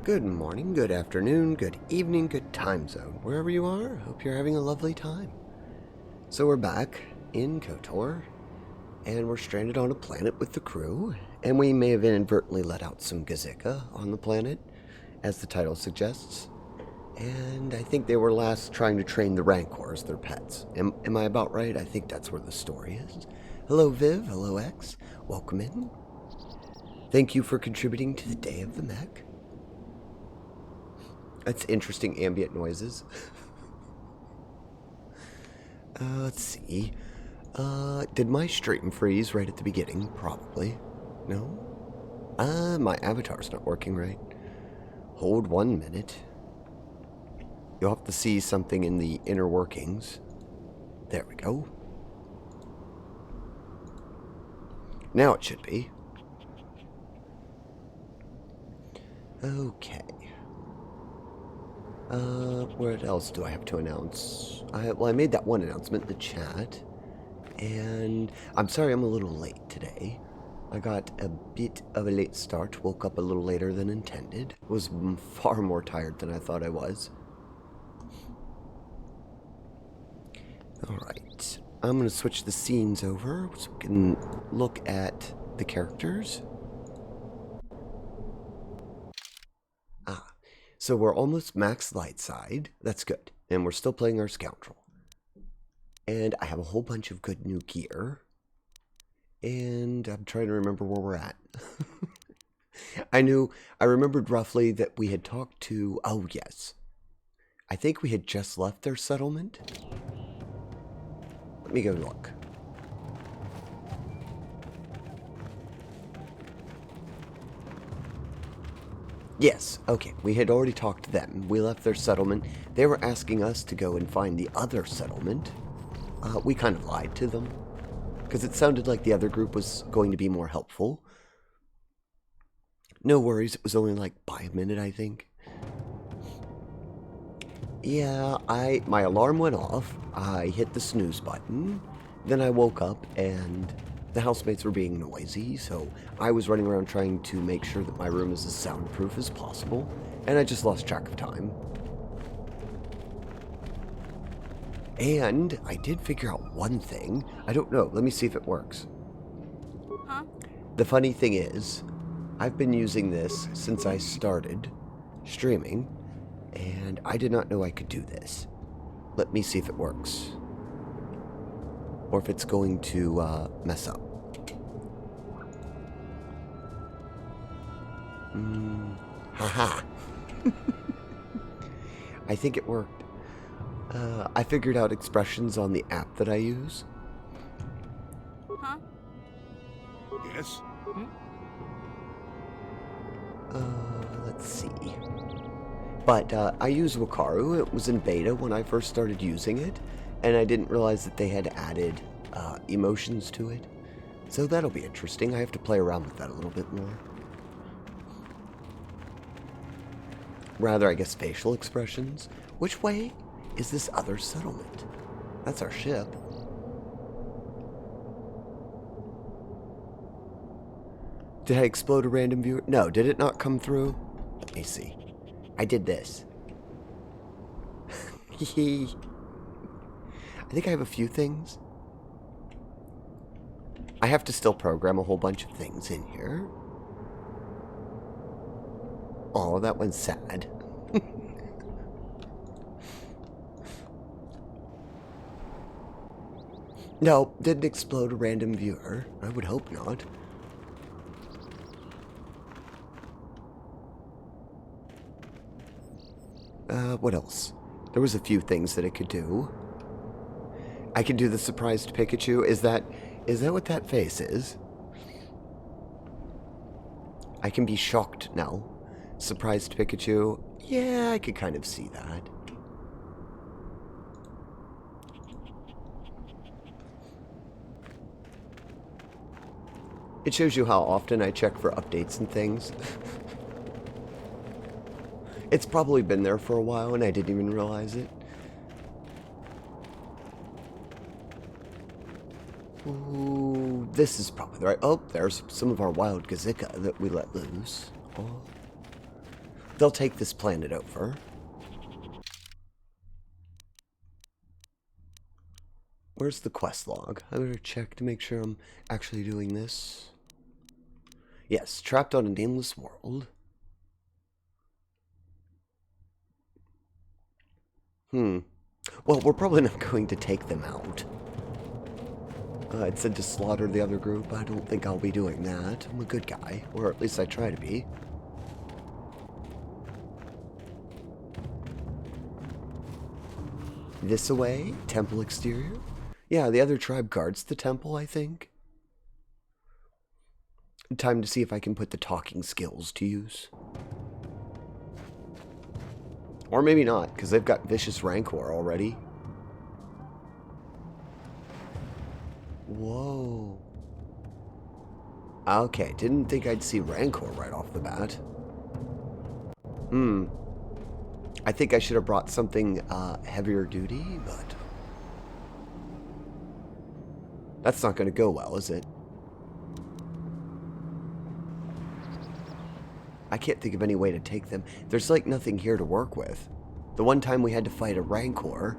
Good morning, good afternoon, good evening, good time zone, wherever you are. Hope you're having a lovely time. So we're back in KOTOR, and we're stranded on a planet with the crew, and we may have inadvertently let out some Gizka on the planet, as the title suggests. And I think they were last trying to train the Rancors, their pets. Am I about right? I think that's where the story is. Hello Viv, hello X, welcome in. Thank you for contributing to the Day of the Mech. That's interesting ambient noises. Let's see. Did my stream freeze right at the beginning? Probably. No? My avatar's not working right. Hold 1 minute. You'll have to see something in the inner workings. There we go. Now it should be. Okay. What else do I have to announce? Well, I made that one announcement in the chat. And I'm sorry I'm a little late today. I got a bit of a late start. Woke up a little later than intended. Was far more tired than I thought I was. Alright. I'm going to switch the scenes over so we can look at the characters. So we're almost max light side. That's good. And we're still playing our scoundrel. And I have a whole bunch of good new gear. And I'm trying to remember where we're at. I remembered roughly that we had talked to, oh yes. I think we had just left their settlement. Let me go look. Yes, okay, we had already talked to them. We left their settlement. They were asking us to go and find the other settlement. We kind of lied to them, because it sounded like the other group was going to be more helpful. No worries, it was only like by a minute, I think. Yeah, my alarm went off. I hit the snooze button. Then I woke up and the housemates were being noisy, so I was running around trying to make sure that my room is as soundproof as possible, and I just lost track of time. And I did figure out one thing. I don't know. Let me see if it works. Huh? The funny thing is, I've been using this since I started streaming, and I did not know I could do this. Let me see if it works. Or if it's going to mess up. Haha. I think it worked. I figured out expressions on the app that I use. Huh? Yes? Let's see. But I use Wakaru. It was in beta when I first started using it, and I didn't realize that they had added emotions to it. So that'll be interesting. I have to play around with that a little bit more. Rather, I guess, facial expressions. Which way is this other settlement? That's our ship. Did I explode a random viewer? No, did it not come through? Let me see. I did this. I think I have a few things. I have to still program a whole bunch of things in here. Oh, that one's sad. No, didn't explode a random viewer. I would hope not. What else? There was a few things that it could do. I can do the surprised Pikachu. Is that what that face is? I can be shocked now. Surprised Pikachu. Yeah, I could kind of see that. It shows you how often I check for updates and things. It's probably been there for a while and I didn't even realize it. Ooh, this is probably the right. Oh, there's some of our wild Gizka that we let loose. Oh. they'll take this planet over. Where's the quest log? I better check to make sure I'm actually doing this. Yes, trapped on a nameless world. Well, we're probably not going to take them out. It said to slaughter the other group. I don't think I'll be doing that. I'm a good guy, or at least I try to be. This away? Temple exterior? Yeah, the other tribe guards the temple, I think. Time to see if I can put the talking skills to use. Or maybe not, because they've got vicious rancor already. Whoa. Okay, didn't think I'd see rancor right off the bat. I think I should have brought something heavier duty, but that's not going to go well, is it? I can't think of any way to take them. There's like nothing here to work with. The one time we had to fight a rancor,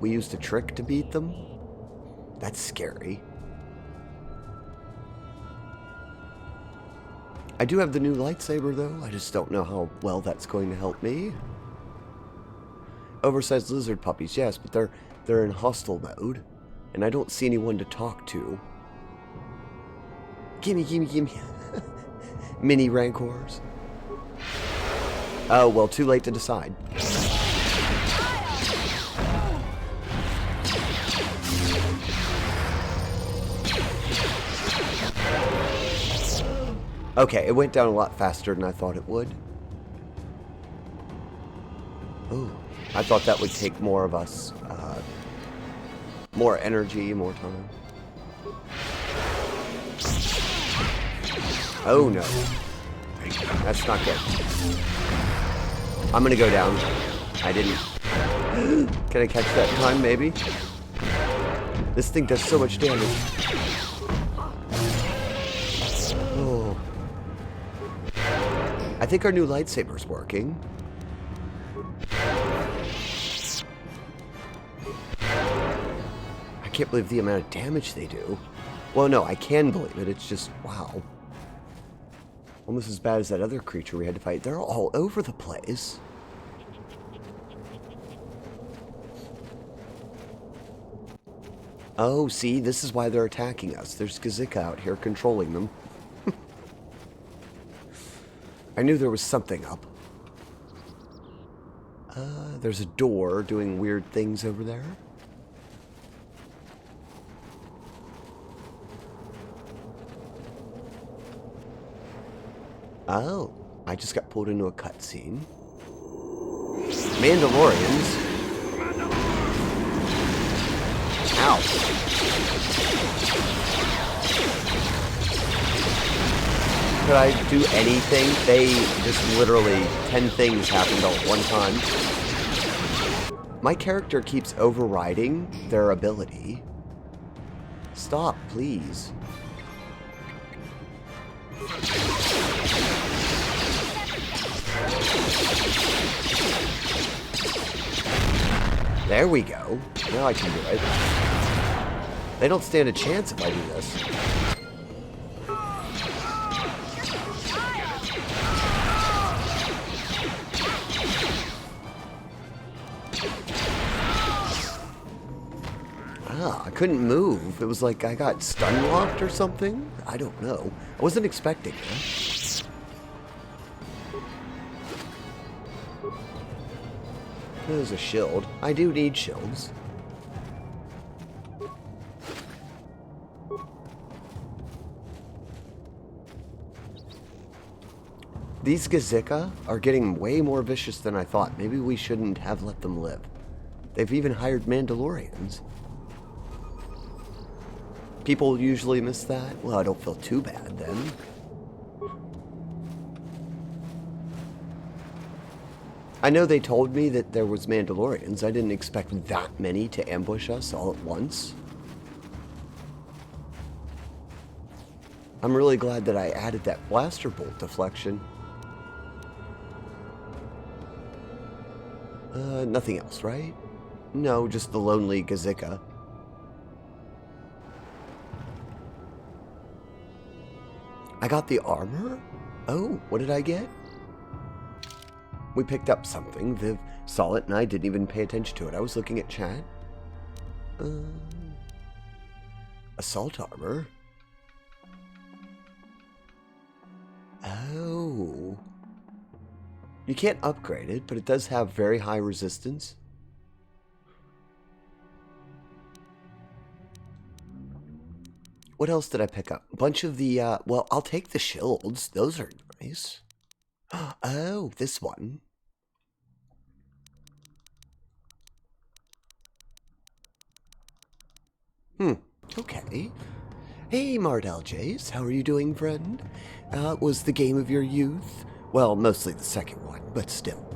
we used a trick to beat them. That's scary. I do have the new lightsaber though. I just don't know how well that's going to help me. Oversized lizard puppies, yes, but they're in hostile mode, and I don't see anyone to talk to. Gimme, gimme, gimme. Mini rancors. Oh, well, too late to decide. Okay, it went down a lot faster than I thought it would. Oh, I thought that would take more of us. More energy, more time. Oh no. That's not good. I'm gonna go down. I didn't. Can I catch that time, maybe? This thing does so much damage. Oh. I think our new lightsaber's working. I can't believe the amount of damage they do. Well, no, I can believe it. It's just, wow. Almost as bad as that other creature we had to fight. They're all over the place. Oh, see, this is why they're attacking us. There's Gizka out here controlling them. I knew there was something up. There's a door doing weird things over there. Oh, I just got pulled into a cutscene. Mandalorians. Ow. Could I do anything? They just literally 10 things happened all at one time. My character keeps overriding their ability. Stop, please. There we go. Now I can do it. They don't stand a chance if I do this. Ah, I couldn't move. It was like I got stun locked or something. I don't know. I wasn't expecting it. There's a shield. I do need shields. These Gizka are getting way more vicious than I thought. Maybe we shouldn't have let them live. They've even hired Mandalorians. People usually miss that. Well, I don't feel too bad then. I know they told me that there was Mandalorians. I didn't expect that many to ambush us all at once. I'm really glad that I added that blaster bolt deflection. Nothing else, right? No, just the lonely Gizka. I got the armor? Oh, what did I get? We picked up something. Viv saw it and I didn't even pay attention to it. I was looking at chat. Assault armor? Oh. You can't upgrade it, but it does have very high resistance. What else did I pick up? A bunch of the, well, I'll take the shields. Those are nice. Oh, this one. Okay. Hey, Mardell Jace, how are you doing, friend? Was the game of your youth? Well, mostly the second one, but still.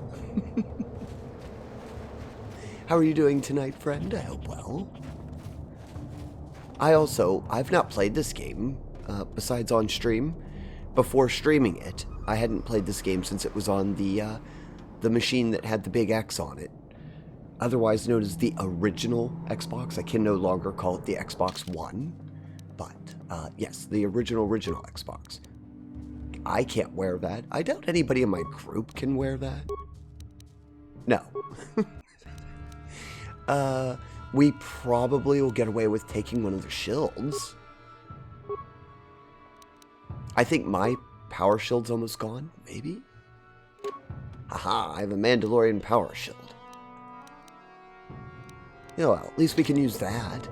How are you doing tonight, friend? I hope well. I've not played this game, besides on stream. Before streaming it, I hadn't played this game since it was on the machine that had the big X on it. Otherwise known as the original Xbox. I can no longer call it the Xbox One. But, yes, the original Xbox. I can't wear that. I doubt anybody in my group can wear that. No. We probably will get away with taking one of the shields. I think my power shield's almost gone, maybe? Haha, I have a Mandalorian power shield. Yeah, well, at least we can use that.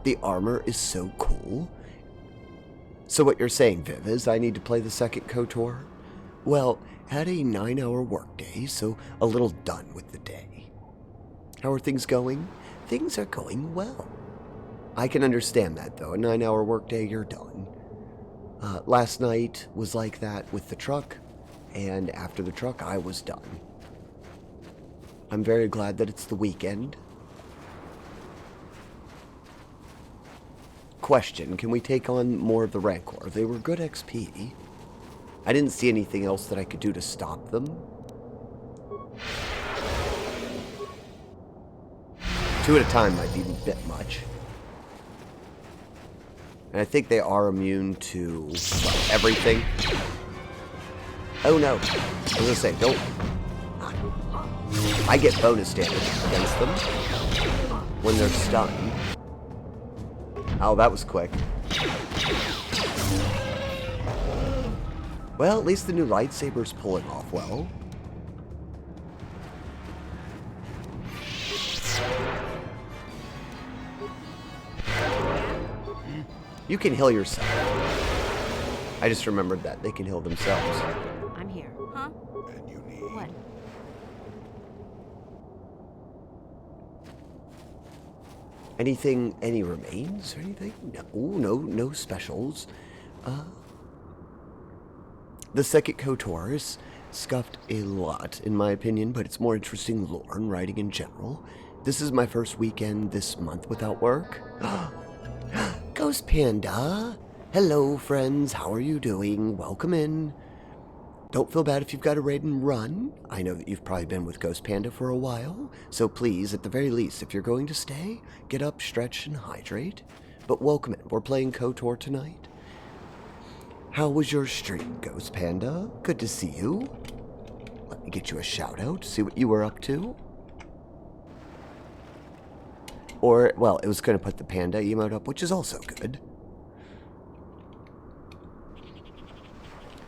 The armor is so cool. So what you're saying, Viv, is I need to play the second KOTOR? Well, had a 9-hour workday, so a little done with the day. How are things going? Things are going well. I can understand that, though. A 9-hour workday, you're done. Last night was like that with the truck, and after the truck, I was done. I'm very glad that it's the weekend. Question, can we take on more of the Rancor? They were good XP. I didn't see anything else that I could do to stop them. 2 at a time might be a bit much. And I think they are immune to, well, everything. Oh no. I was gonna say, don't. I get bonus damage against them when they're stunned. Oh, that was quick. Well, at least the new lightsaber's pulling off well. You can heal yourself. I just remembered that. They can heal themselves. I'm here. Huh? And you need... What? Anything, any remains or anything? No specials. The second KOTOR is scuffed a lot, in my opinion, but it's more interesting lore and writing in general. This is my first weekend this month without work. Ghost Panda! Hello, friends. How are you doing? Welcome in. Don't feel bad if you've got to raid and run. I know that you've probably been with Ghost Panda for a while, so please, at the very least, if you're going to stay, get up, stretch, and hydrate. But welcome in. We're playing KOTOR tonight. How was your stream, Ghost Panda? Good to see you. Let me get you a shout out, see what you were up to. Or, well, it was going to put the panda emote up, which is also good.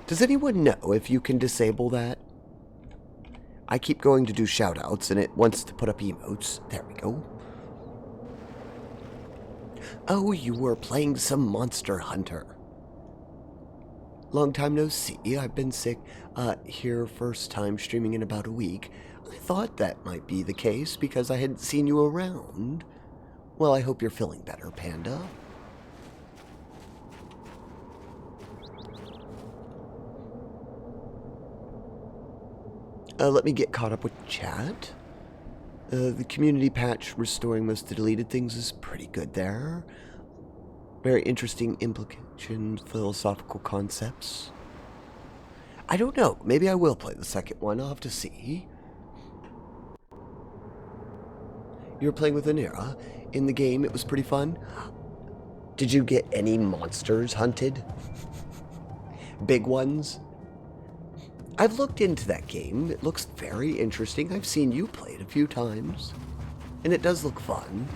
Does anyone know if you can disable that? I keep going to do shout outs and it wants to put up emotes. There we go. Oh, you were playing some Monster Hunter. Long time no see. I've been sick here first time streaming in about a week. I thought that might be the case because I hadn't seen you around. Well, I hope you're feeling better, Panda. Let me get caught up with chat. The community patch restoring most of the deleted things is pretty good there. Very interesting implications, philosophical concepts. I don't know. Maybe I will play the second one. I'll have to see. You were playing with Tinsera. In the game, it was pretty fun. Did you get any monsters hunted? Big ones? I've looked into that game. It looks very interesting. I've seen you play it a few times. And it does look fun.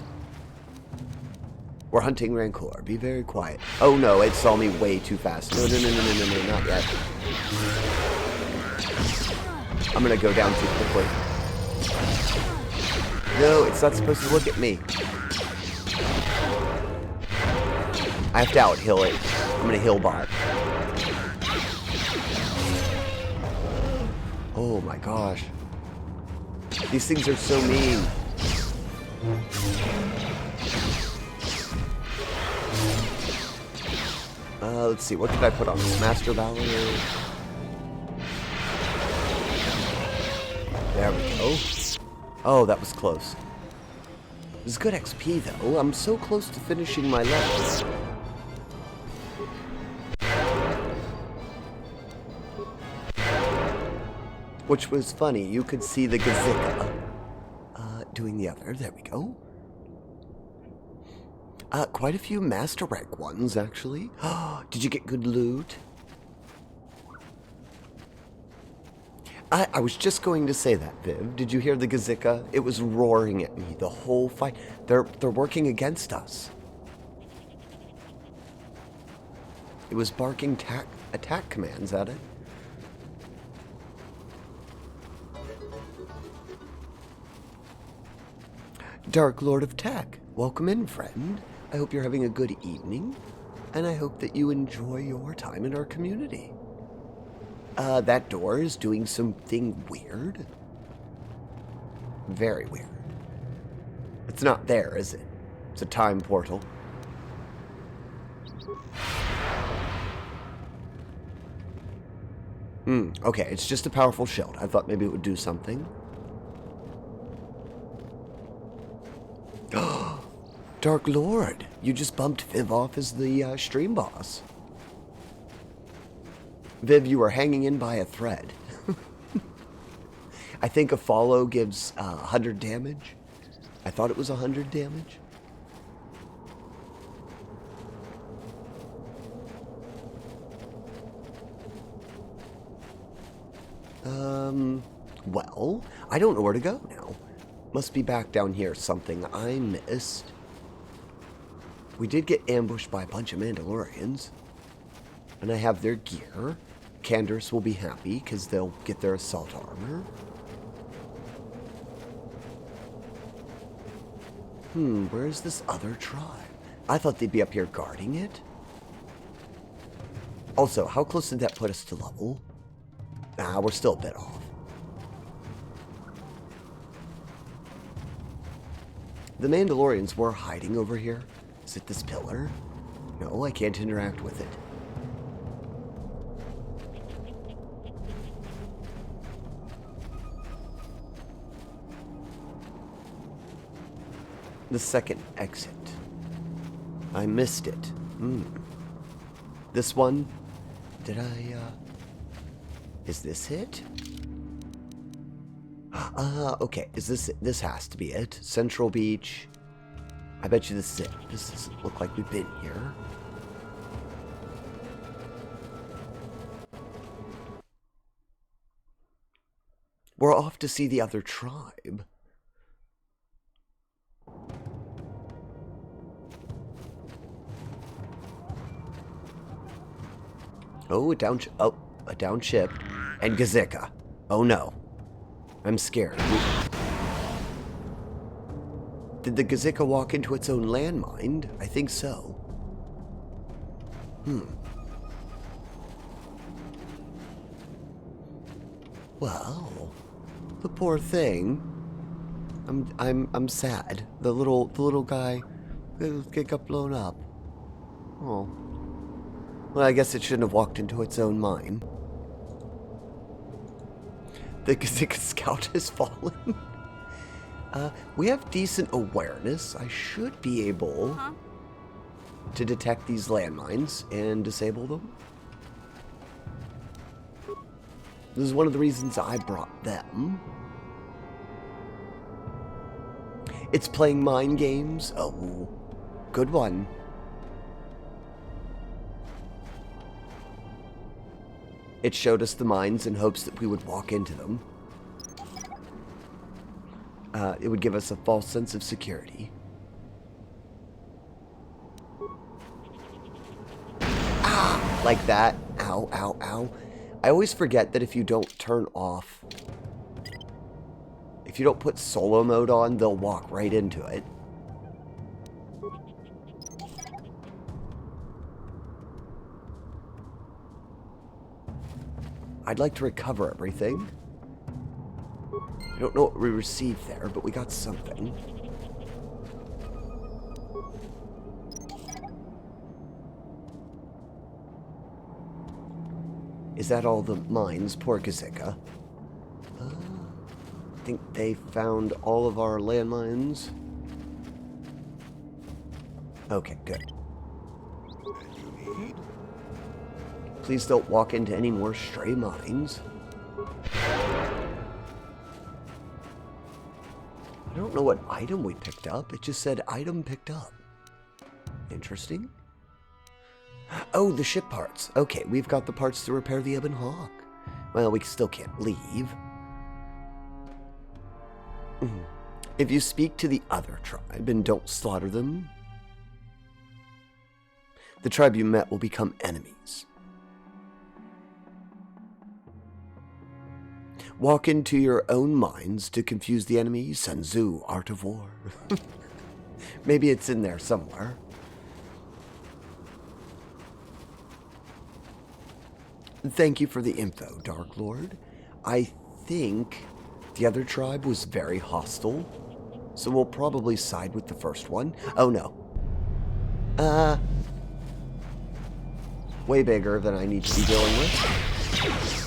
We're hunting Rancor. Be very quiet. Oh no, it saw me way too fast. No, not yet. I'm gonna go down too quickly. No, it's not supposed to look at me. I have to out-hill it. I'm gonna hill bot. Oh my gosh. These things are so mean. Let's see, what could I put on this? Master Valor? There we go. Oh, that was close. This is good XP though. I'm so close to finishing my level. Which was funny. You could see the Gizka doing the other. There we go. Quite a few master rank ones, actually. Did you get good loot? I was just going to say that, Viv. Did you hear the Gizka? It was roaring at me the whole fight. They're working against us. It was barking attack commands at it. Dark Lord of Tech, welcome in, friend. I hope you're having a good evening, and I hope that you enjoy your time in our community. That door is doing something weird. Very weird. It's not there, is it? It's a time portal. Okay, it's just a powerful shield. I thought maybe it would do something. Dark Lord, you just bumped Viv off as the stream boss. Viv, you were hanging in by a thread. I think a follow gives 100 damage. I thought it was 100 damage. Well, I don't know where to go now. Must be back down here. Something I missed. We did get ambushed by a bunch of Mandalorians. And I have their gear. Candace will be happy because they'll get their assault armor. Where's this other tribe? I thought they'd be up here guarding it. Also, how close did that put us to level? Nah, we're still a bit off. The Mandalorians were hiding over here. Is it this pillar? No, I can't interact with it. The second exit. I missed it. This one? Did I, Is this it? Okay. Is this it? This has to be it. Central Beach. I bet you this is it. This doesn't look like we've been here. We're off to see the other tribe. Oh, a down ship. And Gizka. Oh no. I'm scared. Did the Gizka walk into its own landmine? I think so. Well, the poor thing. I'm sad. The little guy got blown up. Oh. Well, I guess it shouldn't have walked into its own mine. The Gizka scout has fallen. We have decent awareness. I should be able to detect these landmines and disable them. This is one of the reasons I brought them. It's playing mind games. Oh, good one. It showed us the mines in hopes that we would walk into them. It would give us a false sense of security. Ah, like that. Ow, ow, ow. I always forget that if you don't turn off, if you don't put solo mode on, they'll walk right into it. I'd like to recover everything. I don't know what we received there, but we got something. Is that all the mines? Poor Gizka. I think they found all of our landmines. Okay, good. Please don't walk into any more stray mines. I don't know what item we picked up. It just said item picked up. Interesting. Oh, the ship parts. Okay, we've got the parts to repair the Ebon Hawk. Well, we still can't leave. If you speak to the other tribe and don't slaughter them, the tribe you met will become enemies. Walk into your own minds to confuse the enemy. Sun Tzu, Art of War. Maybe it's in there somewhere. Thank you for the info, Dark Lord. I think the other tribe was very hostile, so we'll probably side with the first one. Oh no. Way bigger than I need to be dealing with.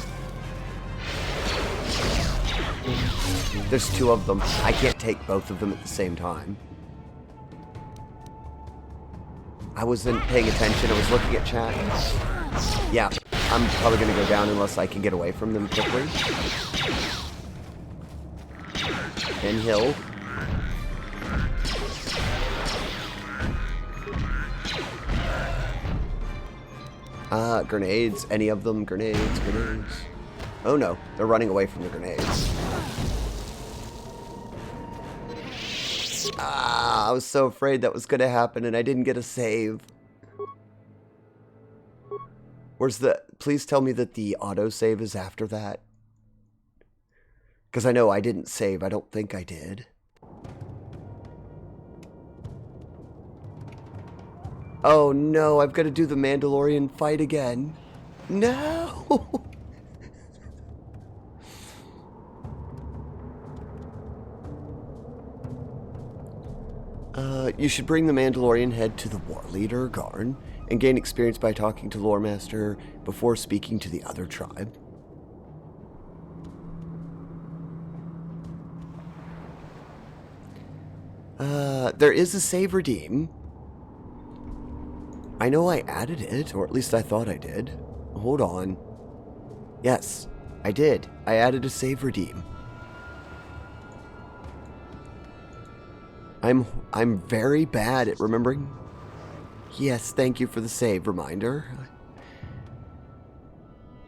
There's two of them. I can't take both of them at the same time. I wasn't paying attention. I was looking at chat. Yeah, I'm probably going to go down unless I can get away from them quickly. And hill. Grenades. Any of them? Grenades, grenades. Oh no, they're running away from the grenades. Ah, I was so afraid that was going to happen and I didn't get a save. Where's the... Please tell me that the autosave is after that. Because I know I didn't save. I don't think I did. Oh no, I've got to do the Mandalorian fight again. No! You should bring the Mandalorian head to the war leader, Garn, and gain experience by talking to Lore Master before speaking to the other tribe. There is a save redeem. I know I added it, or at least I thought I did. Hold on. Yes, I did. I added a save redeem. I'm very bad at remembering. Yes, thank you for the save reminder.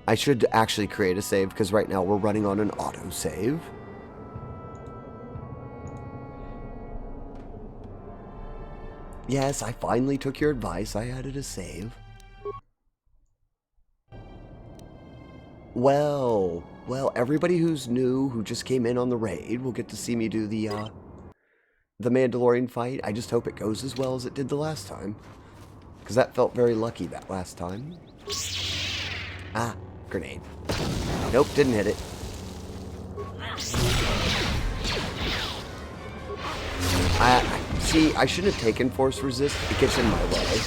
I should actually create a save because right now we're running on an auto save. Yes, I finally took your advice. I added a save. Well, everybody who's new, who just came in on the raid, will get to see me do the Mandalorian fight. I just hope it goes as well as it did the last time. Because that felt very lucky that last time. Ah, grenade. Nope, didn't hit it. See, I shouldn't have taken force resist. It gets in my way.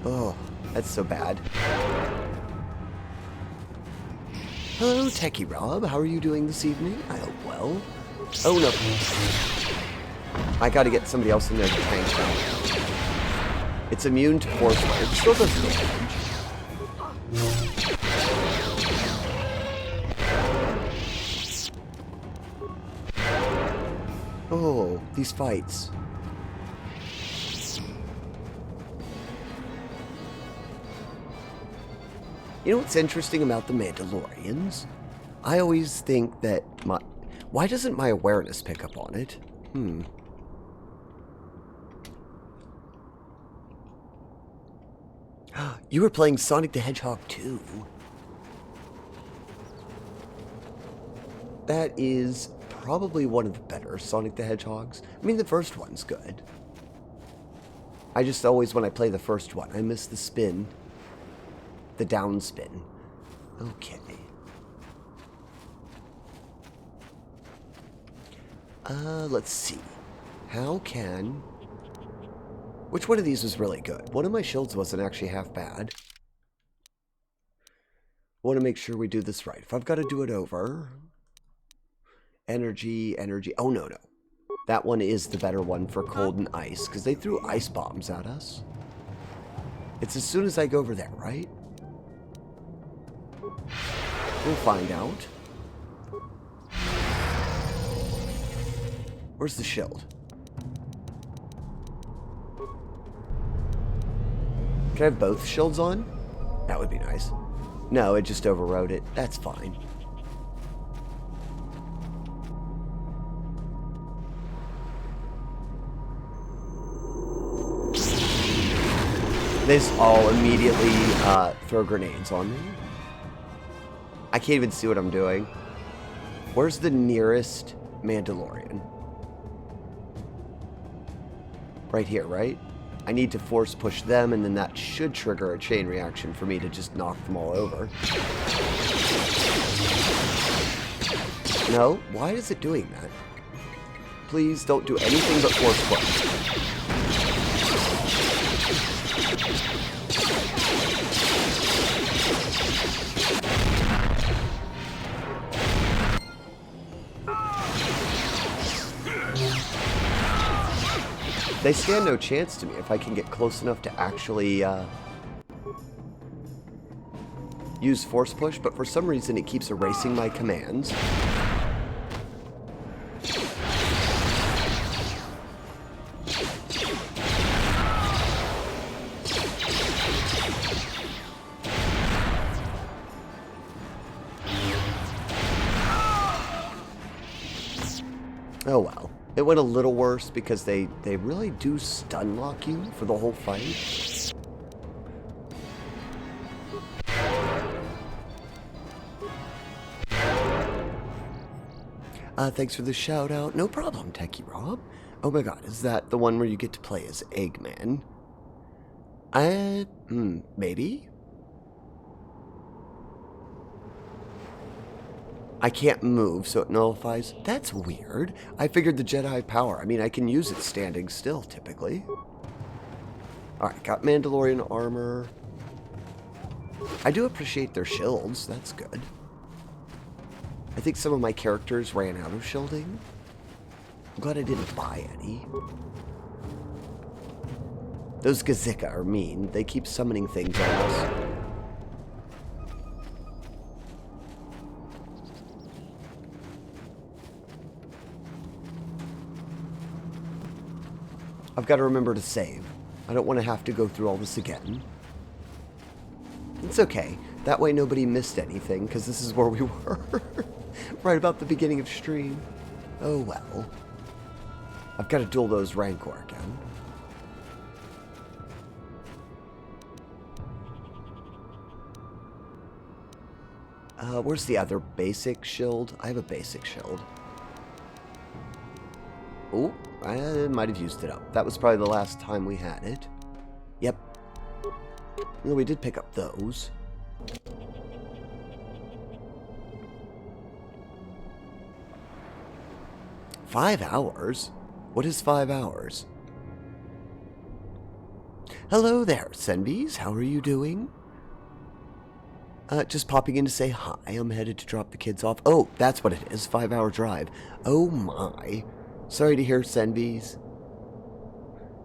Oh, that's so bad. Hello, Techie Rob. How are you doing this evening? I hope well. Oh, no. I gotta get somebody else in there to tank that. It's immune to force fire. It still does damage. Oh, these fights. You know what's interesting about the Mandalorians? I always think that my... Why doesn't my awareness pick up on it? You were playing Sonic the Hedgehog 2. That is probably one of the better Sonic the Hedgehogs. I mean, the first one's good. I just always, when I play the first one, I miss the spin. The down spin. Okay. Let's see. How can... Which one of these was really good? One of my shields wasn't actually half bad. I want to make sure we do this right. If I've got to do it over... Energy, energy... Oh, no, no. That one is the better one for cold and ice, because they threw ice bombs at us. It's as soon as I go over there, right? We'll find out. Where's the shield? Can I have both shields on? That would be nice. No, it just overrode it. That's fine. They just all immediately throw grenades on me. I can't even see what I'm doing. Where's the nearest Mandalorian? Right here, right? I need to force push them, and then that should trigger a chain reaction for me to just knock them all over. No? Why is it doing that? Please don't do anything but force push. They stand no chance to me if I can get close enough to actually use force push, but for some reason it keeps erasing my commands. Oh well. It went a little worse because they really do stun lock you for the whole fight. Thanks for the shout out. No problem, Techie Rob. Oh my god, is that the one where you get to play as Eggman? Maybe? I can't move, so it nullifies. That's weird. I figured the Jedi power. I mean, I can use it standing still, typically. Alright, got Mandalorian armor. I do appreciate their shields. That's good. I think some of my characters ran out of shielding. I'm glad I didn't buy any. Those Gizka are mean. They keep summoning things on us. I've got to remember to save. I don't want to have to go through all this again. It's okay. That way nobody missed anything, because this is where we were. Right about the beginning of stream. Oh well. I've got to duel those Rancor again. Where's the other basic shield? I have a basic shield. Oh, I might have used it up. That was probably the last time we had it. Yep. Well, we did pick up those. $5 hours? What is 5 hours? Hello there, Senbis. How are you doing? Just popping in to say hi. I'm headed to drop the kids off. Oh, that's what it is. 5-hour drive. Oh my. Sorry to hear, Senvies.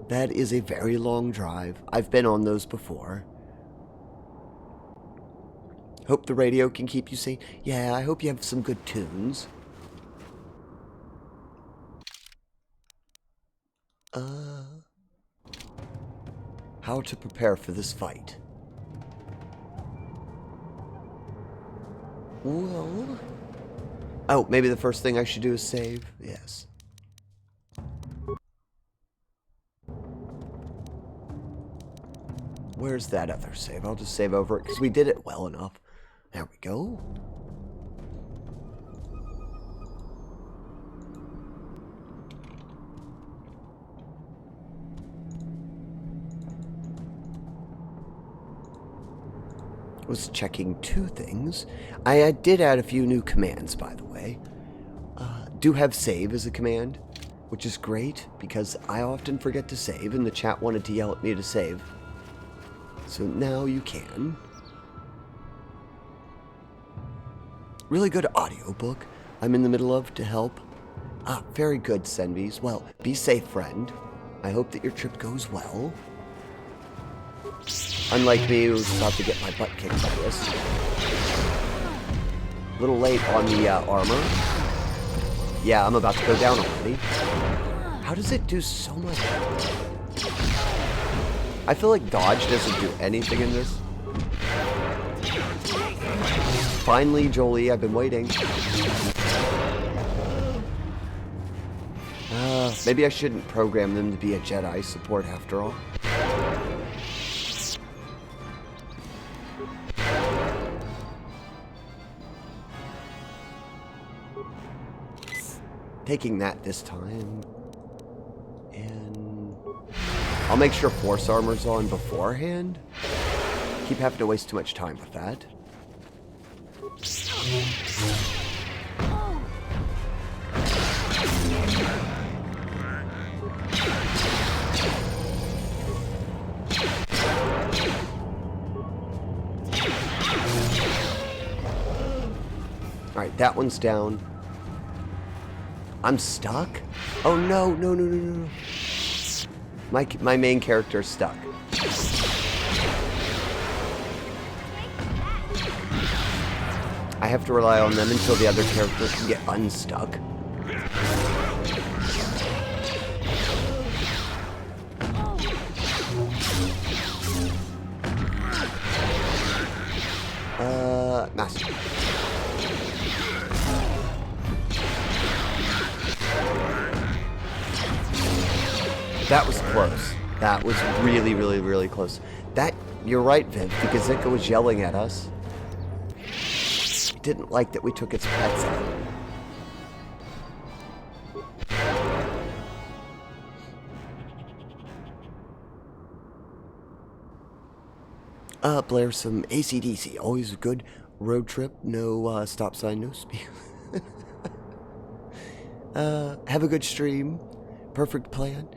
That is a very long drive. I've been on those before. Hope the radio can keep you safe. Yeah, I hope you have some good tunes. How to prepare for this fight. Well... Oh, maybe the first thing I should do is save? Yes. Where's that other save? I'll just save over it, because we did it well enough. There we go. Was checking two things. I did add a few new commands, by the way. Do have save as a command, which is great, because I often forget to save, and the chat wanted to yell at me to save. So now you can. Really good audiobook I'm in the middle of to help. Very good, Senvies. Well, be safe, friend. I hope that your trip goes well. Unlike me, who's about to get my butt kicked by this. A little late on the armor. Yeah, I'm about to go down already. How does it do so much? I feel like dodge doesn't do anything in this. Finally, Jolie, I've been waiting. Maybe I shouldn't program them to be a Jedi support after all. Taking that this time. And I'll make sure Force Armor's on beforehand. Keep having to waste too much time with that. Alright, that one's down. I'm stuck? Oh no, no, no, no, no. My main character's stuck. I have to rely on them until the other character can get unstuck. Master. That was close. That was really, really, really close. You're right, Viv, because Gizka was yelling at us. He didn't like that we took its pets out. Blair, some AC/DC. Always a good road trip. No stop sign, no speed. Have a good stream. Perfect plan.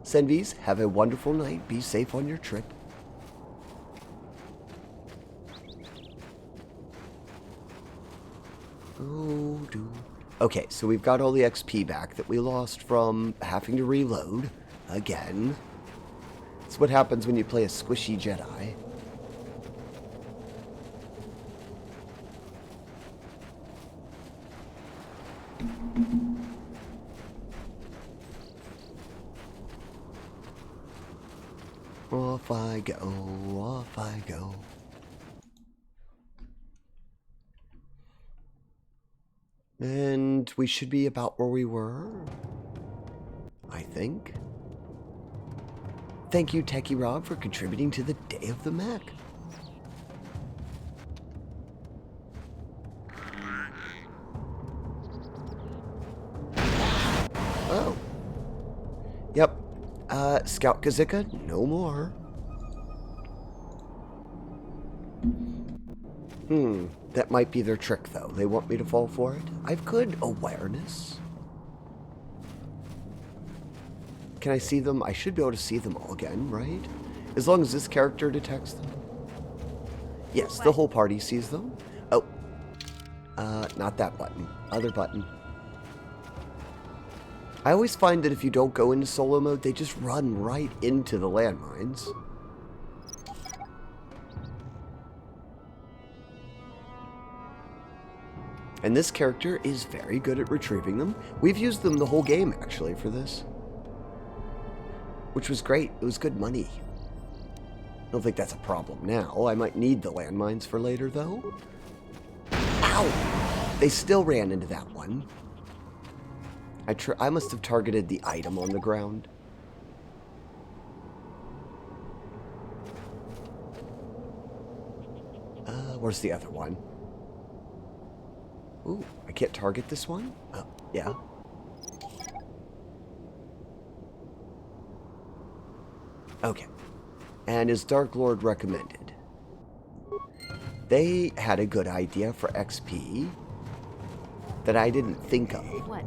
Senvies, have a wonderful night. Be safe on your trip. Okay, so we've got all the XP back that we lost from having to reload again. It's what happens when you play a squishy Jedi. Off I go, off I go. And we should be about where we were, I think. Thank you, Techie Rob, for contributing to the Day of the Mech. Oh. Yep. Scout Gizka, no more. That might be their trick, though. They want me to fall for it. I've good awareness. Can I see them? I should be able to see them all again, right? As long as this character detects them. Yes, the whole party sees them. Oh. Not that button. Other button. I always find that if you don't go into solo mode, they just run right into the landmines. And this character is very good at retrieving them. We've used them the whole game, actually, for this. Which was great. It was good money. I don't think that's a problem now. I might need the landmines for later, though. Ow! They still ran into that one. I must have targeted the item on the ground. Where's the other one? Ooh, I can't target this one? Oh, yeah. Okay. And as Dark Lord recommended, they had a good idea for XP that I didn't think of. What?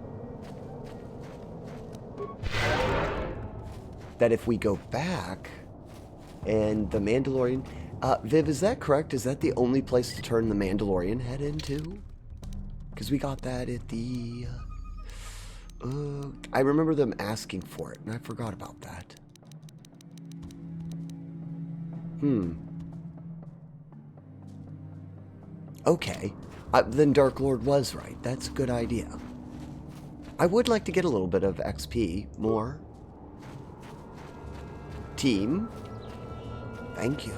That if we go back and the Mandalorian... Viv, is that correct? Is that the only place to turn the Mandalorian head into? Because we got that at the... I remember them asking for it, and I forgot about that. Okay. Then Dark Lord was right. That's a good idea. I would like to get a little bit of XP. More. Team. Thank you.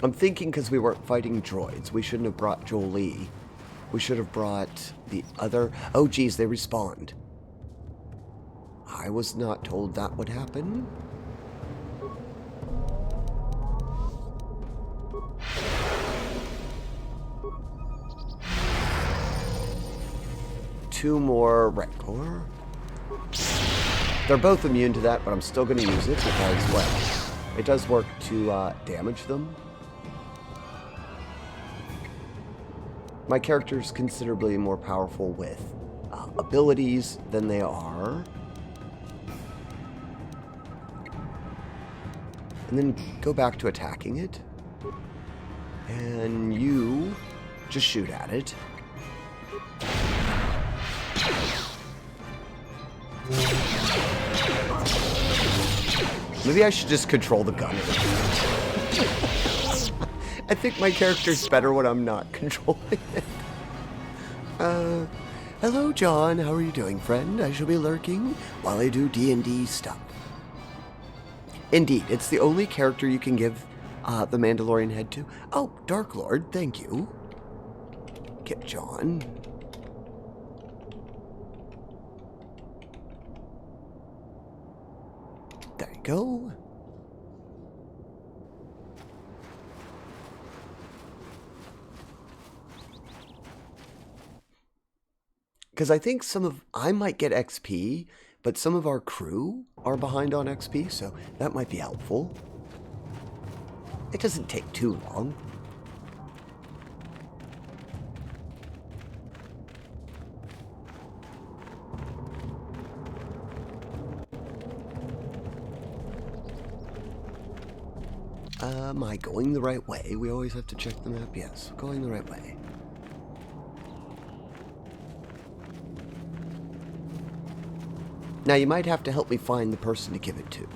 I'm thinking because we weren't fighting droids, we shouldn't have brought Jolie. We should have brought the other... Oh, geez, they respawned. I was not told that would happen. Two more Rancor. They're both immune to that, but I'm still going to use it because, well, it does work to damage them. My character is considerably more powerful with abilities than they are. And then go back to attacking it. And you just shoot at it. Maybe I should just control the gun. I think my character's better when I'm not controlling it. Hello, John. How are you doing, friend? I shall be lurking while I do D&D stuff. Indeed, it's the only character you can give the Mandalorian head to. Oh, Dark Lord, thank you. Get John. There you go. Because I think I might get XP, but some of our crew are behind on XP, so that might be helpful. It doesn't take too long. Am I going the right way? We always have to check the map. Yes, going the right way. Now, you might have to help me find the person to give it to.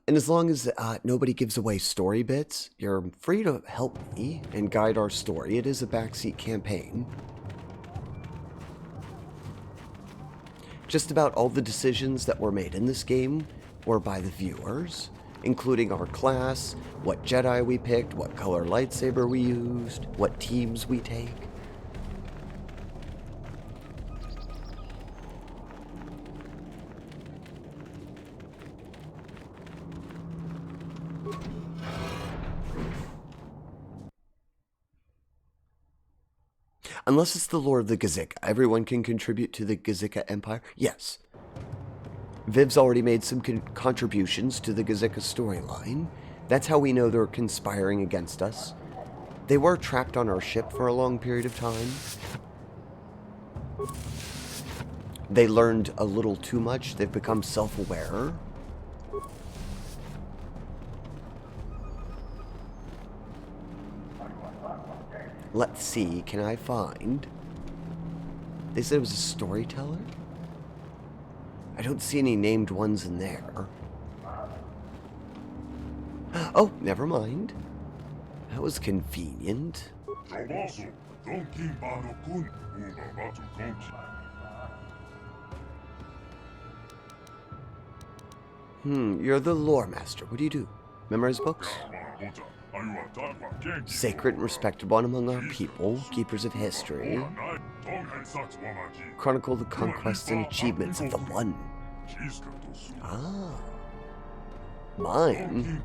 And as long as nobody gives away story bits, you're free to help me and guide our story. It is a backseat campaign. Just about all the decisions that were made in this game were by the viewers, including our class, what Jedi we picked, what color lightsaber we used, what teams we take. Unless it's the lore of the Gizka, everyone can contribute to the Gizka Empire? Yes. Viv's already made some contributions to the Gizka storyline. That's how we know they're conspiring against us. They were trapped on our ship for a long period of time. They learned a little too much. They've become self-aware. Let's see, can I find... They said it was a storyteller? I don't see any named ones in there. Oh, never mind. That was convenient. You're the lore master. What do you do? Memorize books? Sacred and respected one among our people, keepers of history. Chronicle the conquests and achievements of the One. Ah. Mine?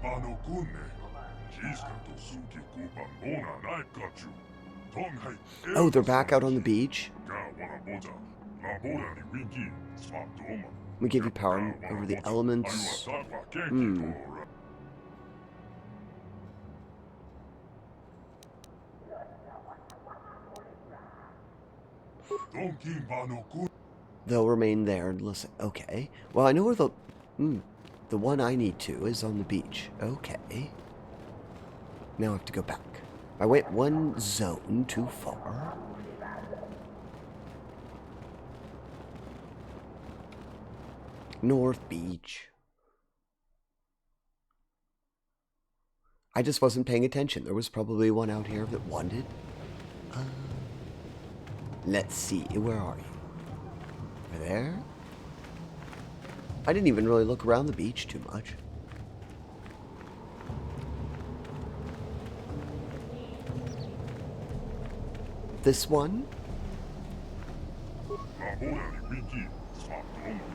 Oh, they're back out on the beach? We give you power over the elements. They'll remain there and listen. Okay. Well, I know where the one I need to is on the beach. Okay. Now I have to go back. I went one zone too far. North Beach. I just wasn't paying attention. There was probably one out here that wanted. Let's see. Where are you? Over there? I didn't even really look around the beach too much. This one?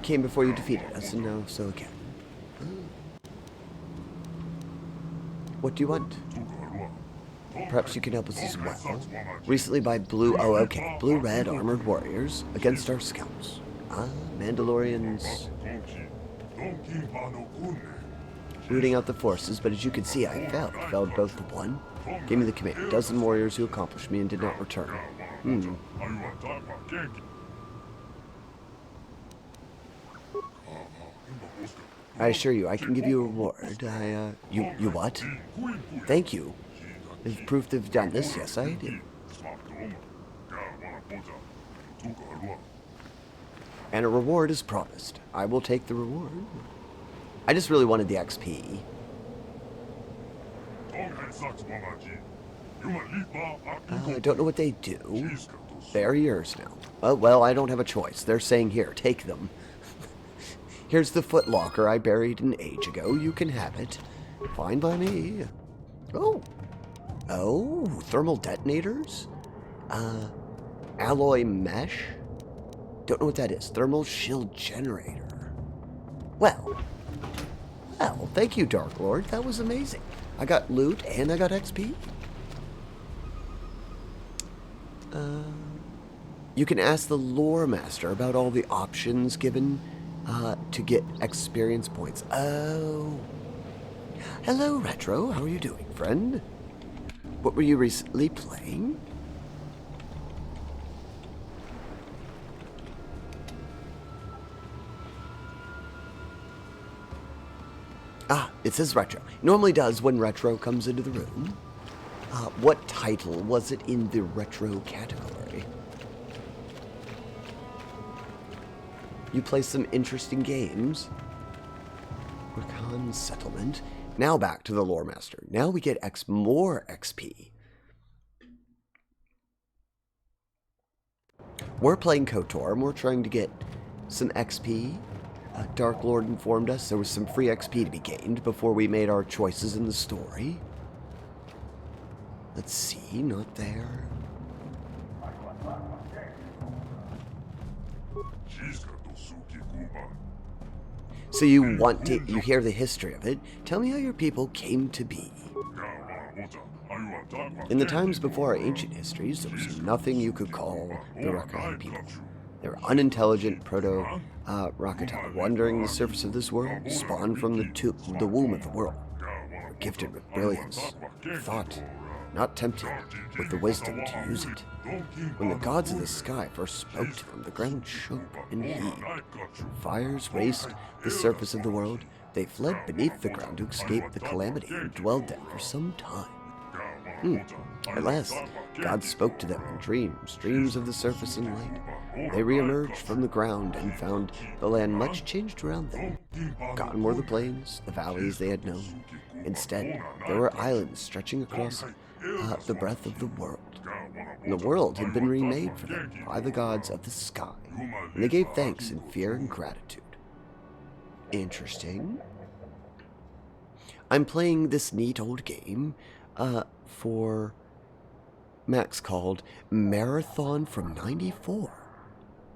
Came before you defeated us, and now so again. What do you want? Perhaps you can help us as well. Recently by blue-red armored warriors against our scouts. Ah, Mandalorians. Rooting out the forces, but as you can see, I failed. Failed both the one. Gave me the command. A dozen warriors who accomplished me and did not return. I assure you, I can give you a reward. You what? Thank you. Is proof they've done this? Yes, I did. And a reward is promised. I will take the reward. I just really wanted the XP. I don't know what they do. They are yours now. Oh, well, I don't have a choice. They're saying, here, take them. Here's the footlocker I buried an age ago. You can have it. Fine by me. Oh. Oh, thermal detonators? Alloy mesh? Don't know what that is. Thermal shield generator. Well, thank you, Dark Lord. That was amazing. I got loot and I got XP. You can ask the lore master about all the options given to get experience points. Oh. Hello, Retro. How are you doing, friend? What were you recently playing? Ah, it says Retro. Normally does when Retro comes into the room. What title was it in the Retro category? You play some interesting games. Rakan Settlement. Now back to the Lore Master. Now we get more XP. We're playing KOTOR and we're trying to get some XP. Dark Lord informed us there was some free XP to be gained before we made our choices in the story. Let's see, not there. So you want to, you hear the history of it. Tell me how your people came to be. In the times before our ancient histories, there was nothing you could call the Wakaru people. They were unintelligent proto-Rakata, wandering the surface of this world, spawned from the womb of the world. They were gifted with brilliance, thought, not tempted with the wisdom to use it. When the gods of the sky first spoke to them, the ground shook and heaved. Fires raced the surface of the world. They fled beneath the ground to escape the calamity and dwelled there for some time. At last, God spoke to them in dreams, dreams of the surface and light. They re-emerged from the ground and found the land much changed around them. Gone were the plains, the valleys they had known. Instead, there were islands stretching across the breadth of the world. And the world had been remade for them by the gods of the sky, and they gave thanks in fear and gratitude. Interesting. I'm playing this neat old game for Max called Marathon from '94.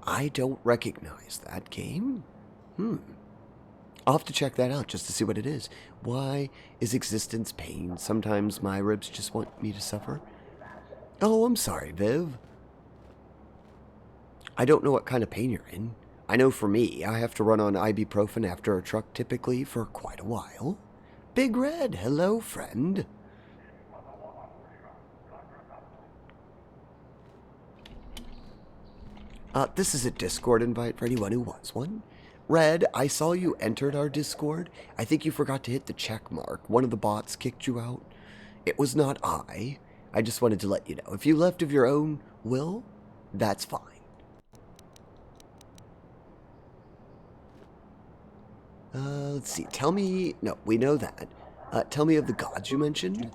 I don't recognize that game. I'll have to check that out just to see what it is. Why is existence pain? Sometimes my ribs just want me to suffer. Oh, I'm sorry, Viv. I don't know what kind of pain you're in. I know for me, I have to run on ibuprofen after a truck typically for quite a while. Big Red, hello, friend. This is a Discord invite for anyone who wants one. Red, I saw you entered our Discord. I think you forgot to hit the check mark. One of the bots kicked you out. It was not I. I just wanted to let you know. If you left of your own will, that's fine. Let's see. Tell me... No, we know that. Tell me of the gods you mentioned.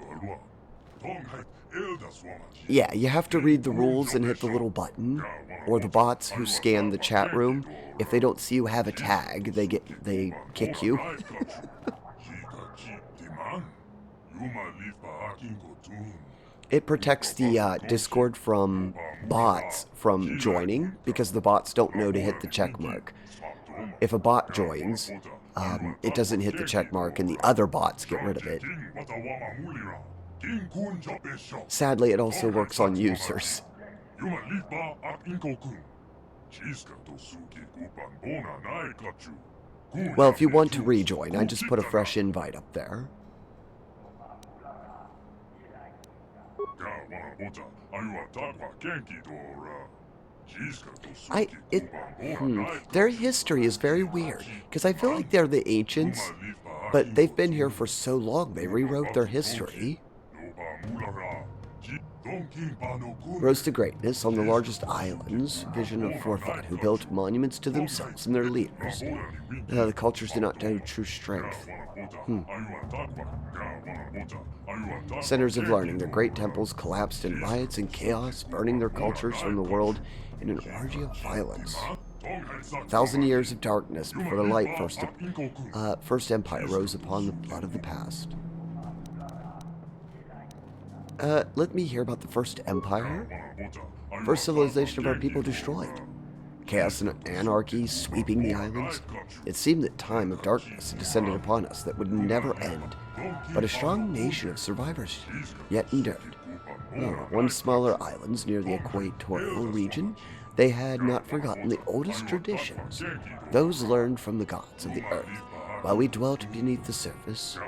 Yeah, you have to read the rules and hit the little button. Or the bots who scan the chat room, if they don't see you have a tag, they kick you. It protects the Discord from bots from joining, because the bots don't know to hit the check mark. If a bot joins, it doesn't hit the check mark, and the other bots get rid of it. Sadly, it also works on users. Well, if you want to rejoin, I just put a fresh invite up there. Their history is very weird, because I feel like they're the ancients, but they've been here for so long, they rewrote their history. Rose to greatness on the largest islands, vision of forethought, who built monuments to themselves and their leaders. The cultures do not know true strength. Centers of learning, their great temples collapsed in riots and chaos, burning their cultures from the world in an orgy of violence. 1,000 years of darkness before the light first empire rose upon the blood of the past. Let me hear about the first empire. First civilization of our people destroyed. Chaos and anarchy sweeping the islands. It seemed that time of darkness had descended upon us that would never end. But a strong nation of survivors yet endured. One smaller islands near the equatorial region, they had not forgotten the oldest traditions, those learned from the gods of the earth, while we dwelt beneath the surface.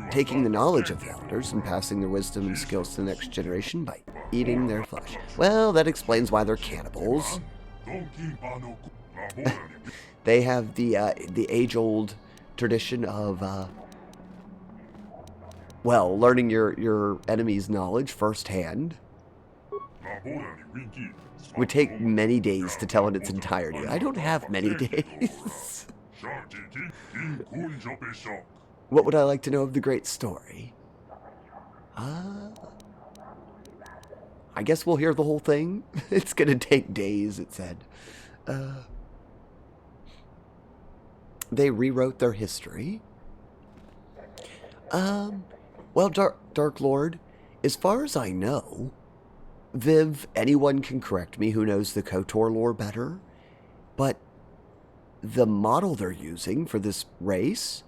Taking the knowledge of the elders and passing their wisdom and skills to the next generation by eating their flesh. Well, that explains why they're cannibals. They have the age-old tradition of, learning your enemy's knowledge firsthand. Would take many days to tell in its entirety. I don't have many days. What would I like to know of the great story? I guess we'll hear the whole thing. It's gonna take days, it said. They rewrote their history. Well, Dark Lord, as far as I know, Viv, anyone can correct me who knows the KOTOR lore better, but the model they're using for this race,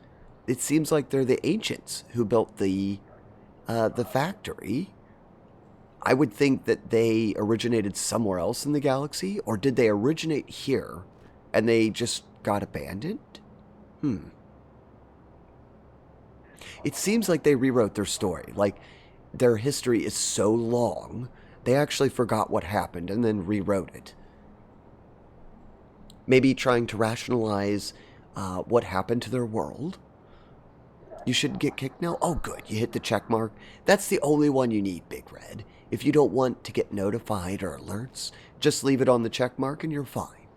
it seems like they're the ancients who built the factory. I would think that they originated somewhere else in the galaxy, or did they originate here and they just got abandoned? It seems like they rewrote their story. Like, their history is so long, they actually forgot what happened and then rewrote it. Maybe trying to rationalize what happened to their world. You shouldn't get kicked now? Oh, good. You hit the check mark. That's the only one you need, Big Red. If you don't want to get notified or alerts, just leave it on the check mark and you're fine.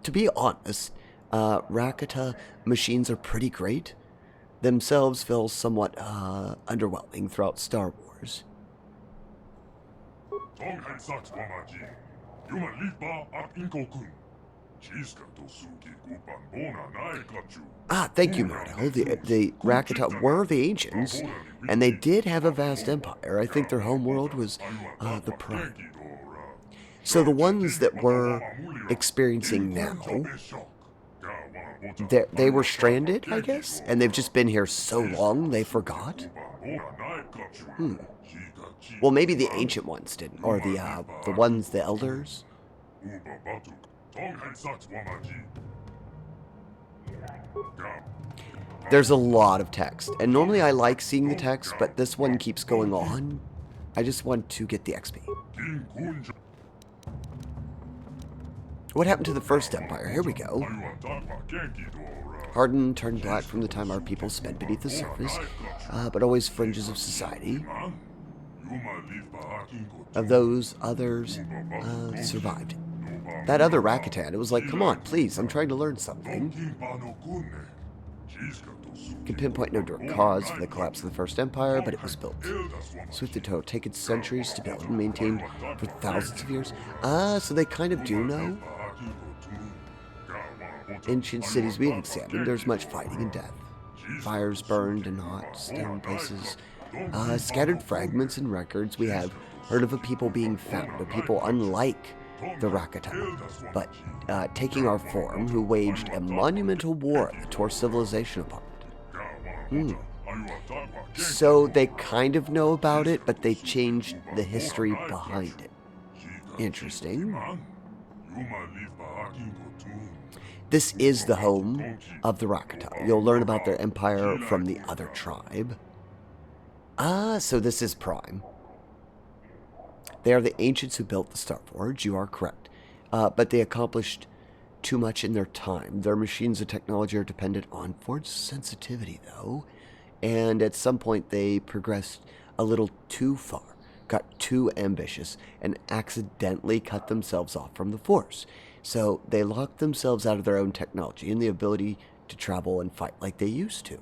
To be honest, Rakata machines are pretty great. Themselves feel somewhat underwhelming throughout Star Wars. Ah, thank you, Mardo. The Rakata were the ancients, and they did have a vast empire. I think their homeworld was the Prime. So the ones that we're experiencing now, they were stranded, I guess? And they've just been here so long they forgot? Well, maybe the ancient ones didn't, or the ones, the elders. There's a lot of text, and normally I like seeing the text, but this one keeps going on. I just want to get the XP. What happened to the first empire? Here we go. Hardened, turned black from the time our people spent beneath the surface, but always fringes of society. Of those, others survived. That other Rakatan, it was like, come on, please, I'm trying to learn something. Can pinpoint no direct cause for the collapse of the First Empire, but it was built. Swift and Toe taken centuries to build and maintained for thousands of years. So they kind of do know. Ancient cities we've examined, there's much fighting and death. Fires burned and hot, stone places. Scattered fragments and records. We have heard of a people being found, a people unlike the Rakata, but taking our form, who waged a monumental war that tore civilization apart. So they kind of know about it, but they changed the history behind it. Interesting. This is the home of the Rakata. You'll learn about their empire from the other tribe. So this is Prime. They are the ancients who built the Starforge, you are correct. But they accomplished too much in their time. Their machines and technology are dependent on forge sensitivity, though. And at some point they progressed a little too far, got too ambitious, and accidentally cut themselves off from the Force. So they locked themselves out of their own technology and the ability to travel and fight like they used to.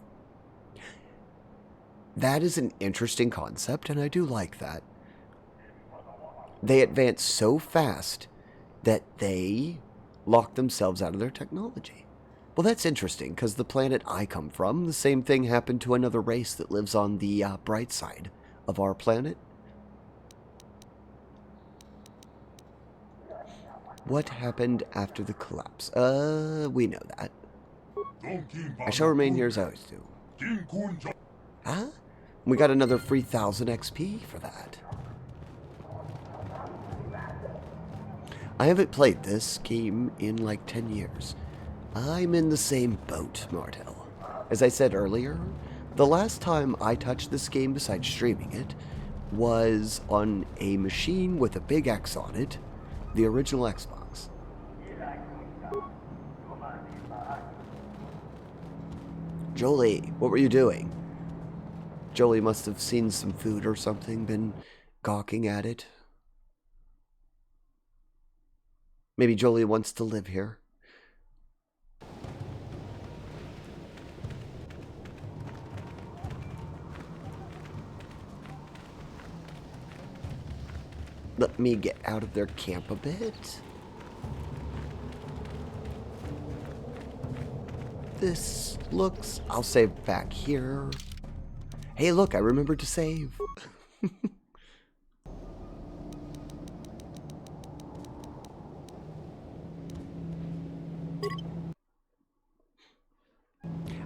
That is an interesting concept, and I do like that. They advanced so fast that they locked themselves out of their technology. Well, that's interesting, because the planet I come from, the same thing happened to another race that lives on the bright side of our planet. What happened after the collapse? We know that. I shall remain here as I always do. Huh? We got another 3,000 XP for that. I haven't played this game in like 10 years. I'm in the same boat, Martel. As I said earlier, the last time I touched this game besides streaming it was on a machine with a big X on it, the original Xbox. Jolie, what were you doing? Jolie must have seen some food or something, been gawking at it. Maybe Jolie wants to live here. Let me get out of their camp a bit. This looks... I'll save back here. Hey, look, I remembered to save.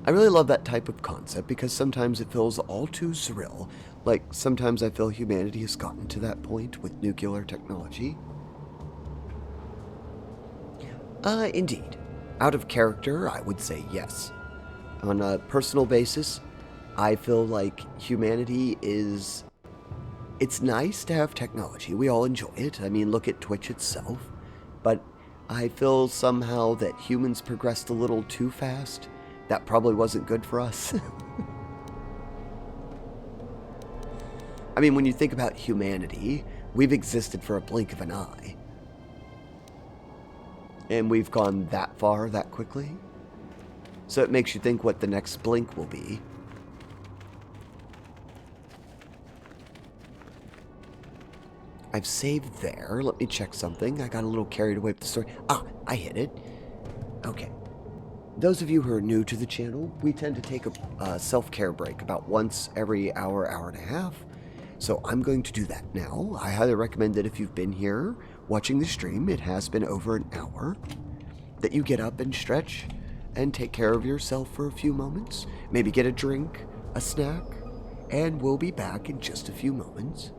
I really love that type of concept because sometimes it feels all too surreal. Like, sometimes I feel humanity has gotten to that point with nuclear technology. Indeed. Out of character, I would say yes. On a personal basis, I feel like humanity is... It's nice to have technology. We all enjoy it. I mean, look at Twitch itself. But I feel somehow that humans progressed a little too fast. That probably wasn't good for us. I mean, when you think about humanity, we've existed for a blink of an eye. And we've gone that far that quickly. So it makes you think what the next blink will be. I've saved there. Let me check something. I got a little carried away with the story. Ah, I hit it. Okay. Those of you who are new to the channel, we tend to take a self-care break about once every hour, hour and a half. So I'm going to do that now. I highly recommend that if you've been here watching the stream, it has been over an hour, that you get up and stretch and take care of yourself for a few moments. Maybe get a drink, a snack, and we'll be back in just a few moments.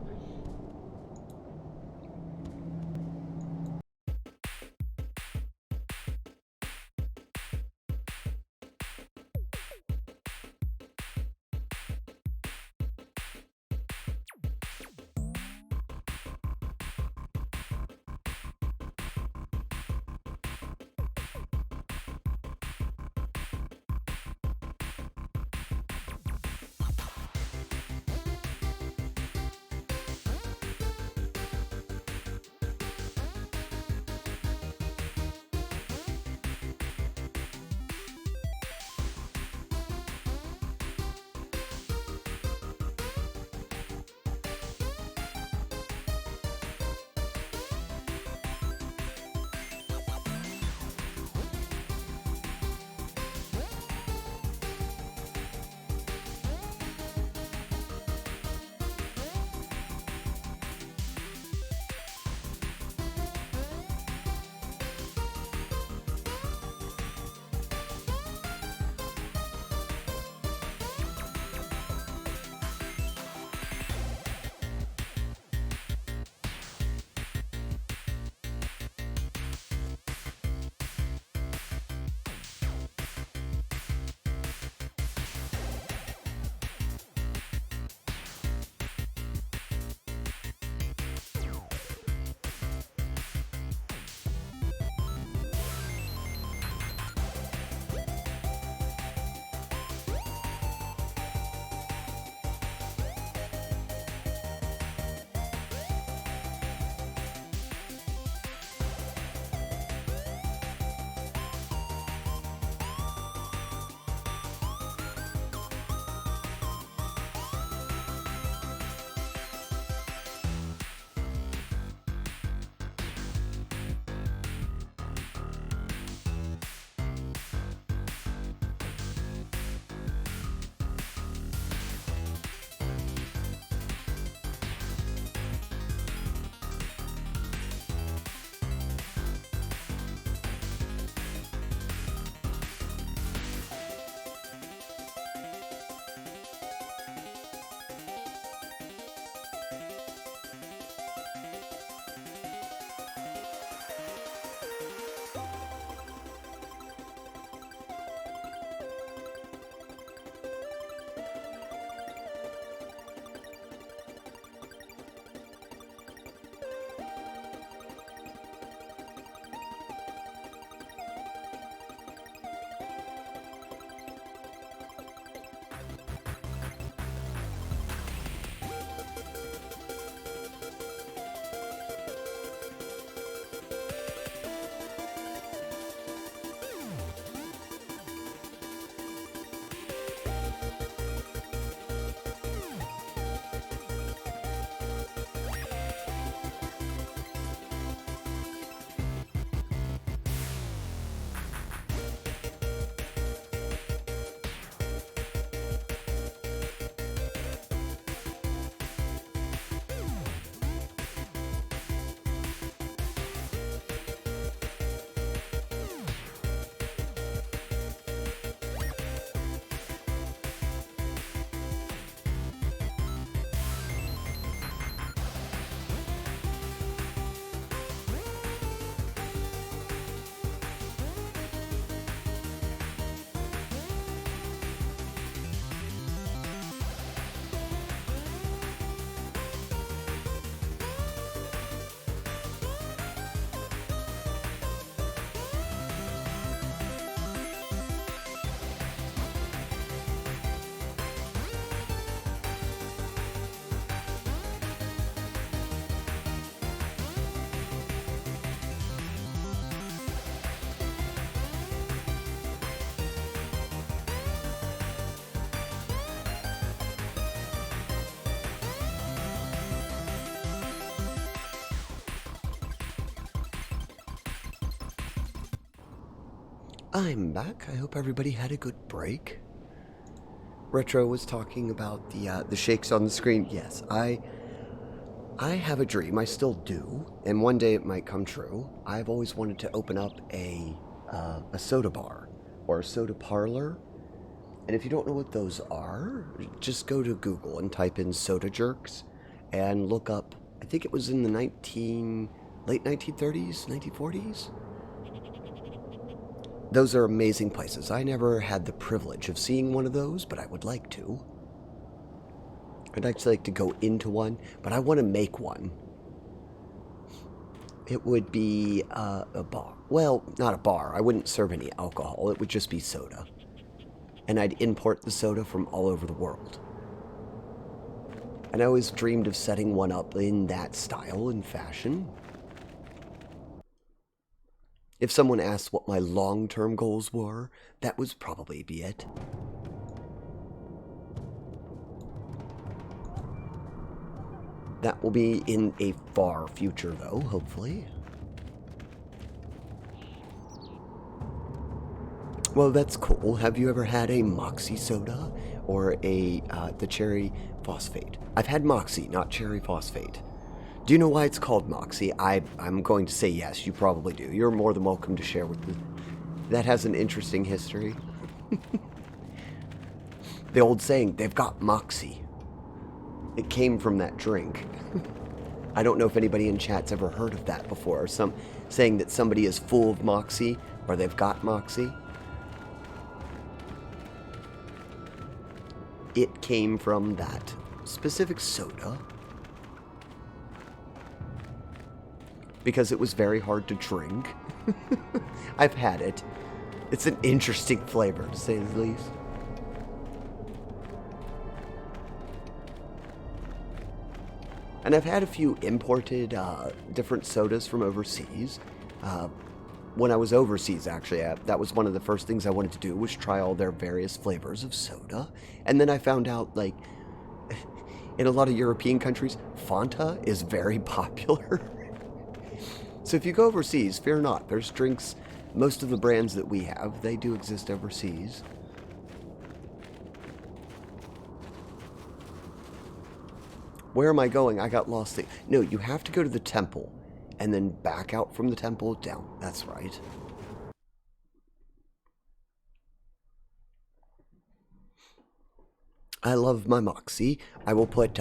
I'm back. I hope everybody had a good break. Retro was talking about the shakes on the screen. Yes, I have a dream. I still do, and one day it might come true. I've always wanted to open up a soda bar or a soda parlor. And if you don't know what those are, just go to Google and type in soda jerks and look up. I think it was in the late 1930s, 1940s. Those are amazing places. I never had the privilege of seeing one of those, but I would like to. I'd actually like to go into one, but I want to make one. It would be a bar. Well, not a bar. I wouldn't serve any alcohol. It would just be soda. And I'd import the soda from all over the world. And I always dreamed of setting one up in that style and fashion. If someone asked what my long-term goals were, that would probably be it. That will be in a far future, though, hopefully. Well, that's cool. Have you ever had a Moxie soda or the cherry phosphate? I've had Moxie, not cherry phosphate. Do you know why it's called Moxie? I'm going to say yes, you probably do. You're more than welcome to share with me. That has an interesting history. The old saying, they've got Moxie. It came from that drink. I don't know if anybody in chat's ever heard of that before, or saying that somebody is full of Moxie, or they've got Moxie. It came from that specific soda because it was very hard to drink. I've had it. It's an interesting flavor, to say the least. And I've had a few imported different sodas from overseas. When I was overseas, actually, that was one of the first things I wanted to do, was try all their various flavors of soda. And then I found out, like, in a lot of European countries, Fanta is very popular. So if you go overseas, fear not. There's drinks, most of the brands that we have, they do exist overseas. Where am I going? I got lost. No, you have to go to the temple. And then back out from the temple down. That's right. I love my Moxie. I will put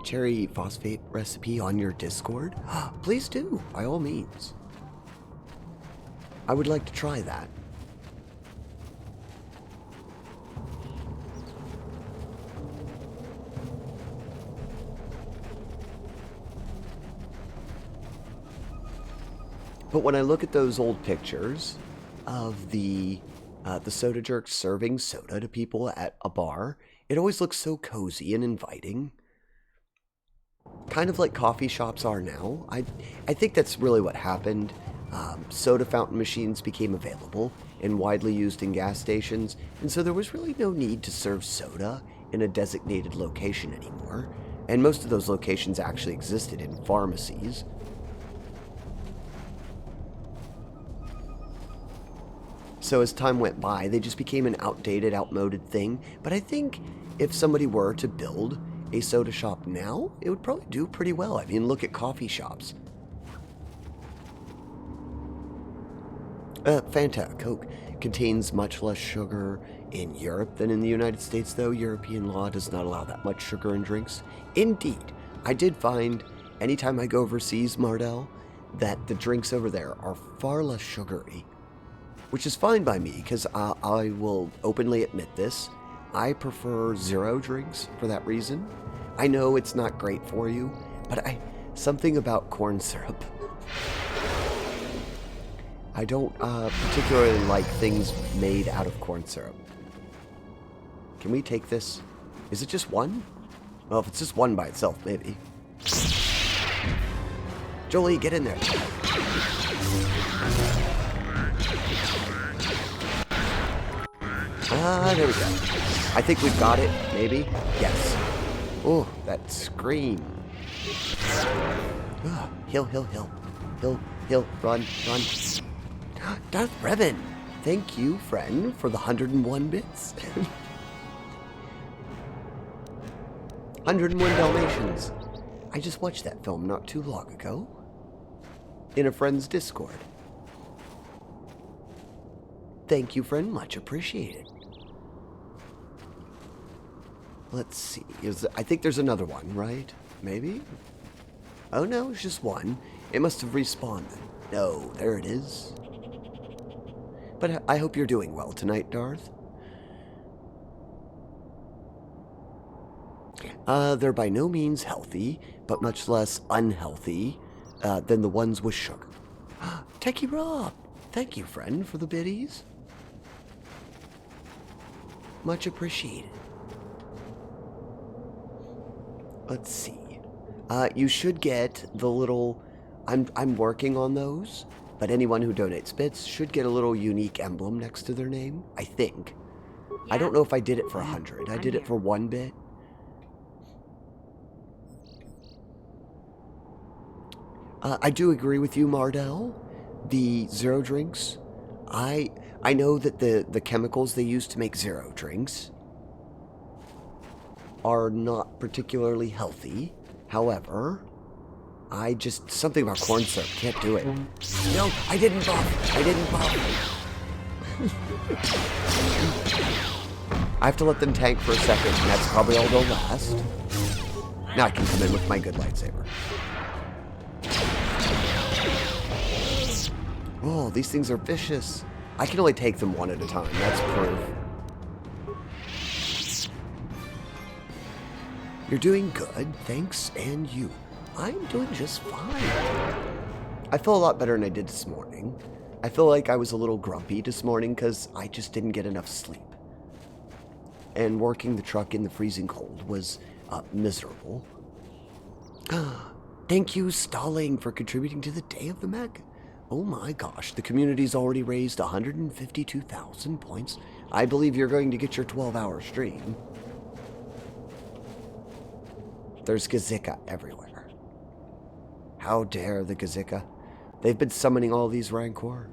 cherry phosphate recipe on your Discord. Please do, by all means. I would like to try that. But when I look at those old pictures of the soda jerk serving soda to people at a bar, it always looks so cozy and inviting. Kind of like coffee shops are now. I think that's really what happened. Soda fountain machines became available and widely used in gas stations, and so there was really no need to serve soda in a designated location anymore. And most of those locations actually existed in pharmacies. So as time went by, they just became an outdated, outmoded thing. But I think if somebody were to build a soda shop now, it would probably do pretty well. I mean, look at coffee shops. Fanta, Coke, contains much less sugar in Europe than in the United States, though. European law does not allow that much sugar in drinks. Indeed, I did find, anytime I go overseas, Mardell, that the drinks over there are far less sugary. Which is fine by me, because I will openly admit this. I prefer zero drinks for that reason. I know it's not great for you, but something about corn syrup. I don't particularly like things made out of corn syrup. Can we take this? Is it just one? Well, if it's just one by itself, maybe. Jolie, get in there. There we go. I think we've got it, maybe? Yes. Oh, that scream. Hill, hill, hill. Hill, hill, run, run. Darth Revan! Thank you, friend, for the 101 bits. 101 Dalmatians. I just watched that film not too long ago. In a friend's Discord. Thank you, friend. Much appreciated. Let's see. I think there's another one, right? Maybe? Oh no, it's just one. It must have respawned. No, there it is. But I hope you're doing well tonight, Darth. They're by no means healthy, but much less unhealthy than the ones with sugar. Techie Rob, thank you, friend, for the biddies. Much appreciated. Let's see. You should get the little... I'm working on those, but anyone who donates bits should get a little unique emblem next to their name, I think. Yeah. I don't know if I did it for 100. I did it for 1 bit. I do agree with you, Mardell. The zero drinks, I know that the chemicals they use to make zero drinks are not particularly healthy. However, something about corn syrup, can't do it. No, I didn't buff. I have to let them tank for a second, and that's probably all they'll last. Now I can come in with my good lightsaber. Oh, these things are vicious. I can only take them one at a time, that's proof. You're doing good, thanks, and you. I'm doing just fine. I feel a lot better than I did this morning. I feel like I was a little grumpy this morning because I just didn't get enough sleep. And working the truck in the freezing cold was miserable. Thank you, Stalling, for contributing to the Day of the Mech. Oh my gosh, the community's already raised 152,000 points. I believe you're going to get your 12-hour stream. There's Gizka everywhere. How dare the Gizka? They've been summoning all these Rancor.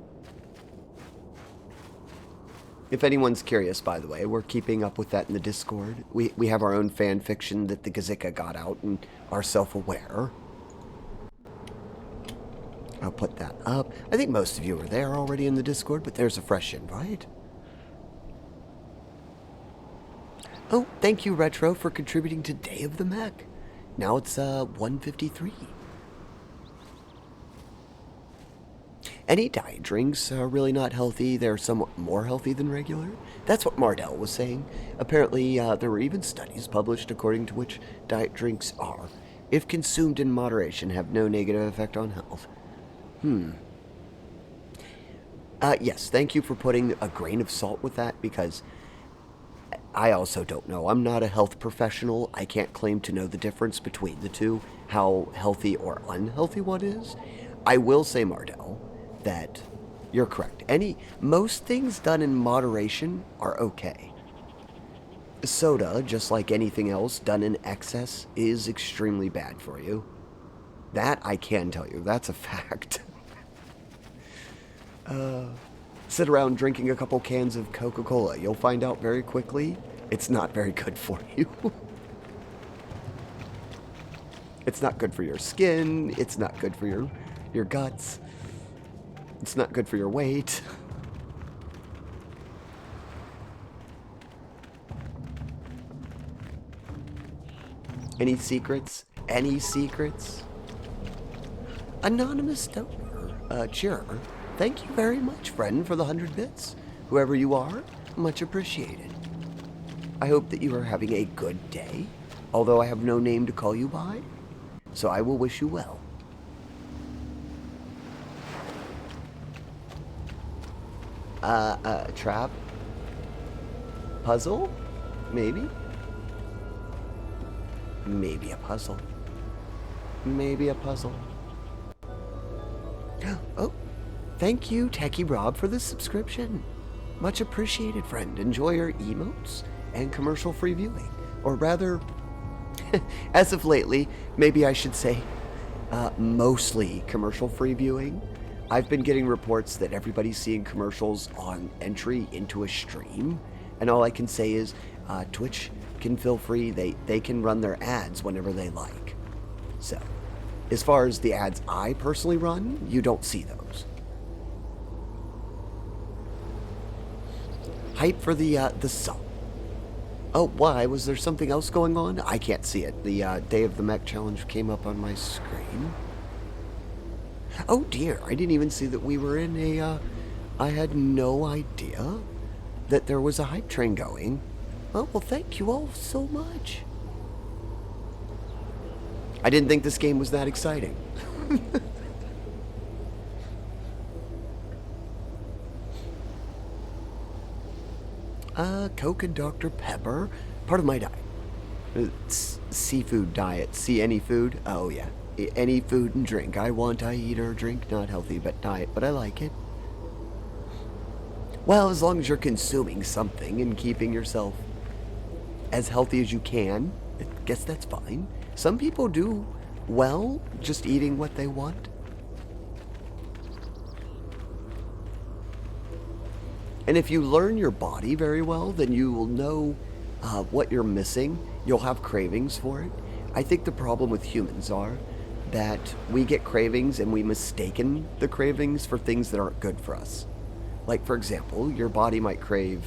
If anyone's curious, by the way, we're keeping up with that in the Discord. We have our own fan fiction that the Gizka got out and are self-aware. I'll put that up. I think most of you are there already in the Discord, but there's a fresh invite. Oh, thank you, Retro, for contributing to Day of the Mech. Now it's 153. Any diet drinks are really not healthy. They're somewhat more healthy than regular. That's what Mardell was saying. Apparently, there were even studies published according to which diet drinks are, if consumed in moderation, have no negative effect on health. Yes, thank you for putting a grain of salt with that, because I also don't know. I'm not a health professional. I can't claim to know the difference between the two, how healthy or unhealthy one is. I will say, Mardell, that you're correct. Most things done in moderation are okay. Soda, just like anything else done in excess, is extremely bad for you. That I can tell you. That's a fact. Sit around drinking a couple cans of Coca-Cola. You'll find out very quickly it's not very good for you. It's not good for your skin. It's not good for your guts. It's not good for your weight. Any secrets? Any secrets? Anonymous donor, cheerer. Thank you very much, friend, for the 100 bits. Whoever you are, much appreciated. I hope that you are having a good day, although I have no name to call you by, so I will wish you well. Trap? Puzzle? Maybe? Maybe a puzzle. Maybe a puzzle. Oh, thank you, Techie Rob, for this subscription. Much appreciated, friend. Enjoy your emotes and commercial-free viewing. Or rather, as of lately, maybe I should say, mostly commercial-free viewing. I've been getting reports that everybody's seeing commercials on entry into a stream, and all I can say is Twitch can feel free. They can run their ads whenever they like. So, as far as the ads I personally run, you don't see those. Hype for the sub. Oh, why? Was there something else going on? I can't see it. The Day of the Mech Challenge came up on my screen. Oh dear, I didn't even see that we were in a, I had no idea that there was a hype train going. Oh, well, thank you all so much. I didn't think this game was that exciting. Coke and Dr. Pepper, part of my diet. Seafood diet. See any food? Oh yeah. Any food and drink I want, I eat or drink. Not healthy, but diet, but I like it. Well, as long as you're consuming something and keeping yourself as healthy as you can, I guess that's fine. Some people do well just eating what they want. And if you learn your body very well, then you will know what you're missing. You'll have cravings for it. I think the problem with humans are that we get cravings and we mistaken the cravings for things that aren't good for us. Like, for example, your body might crave,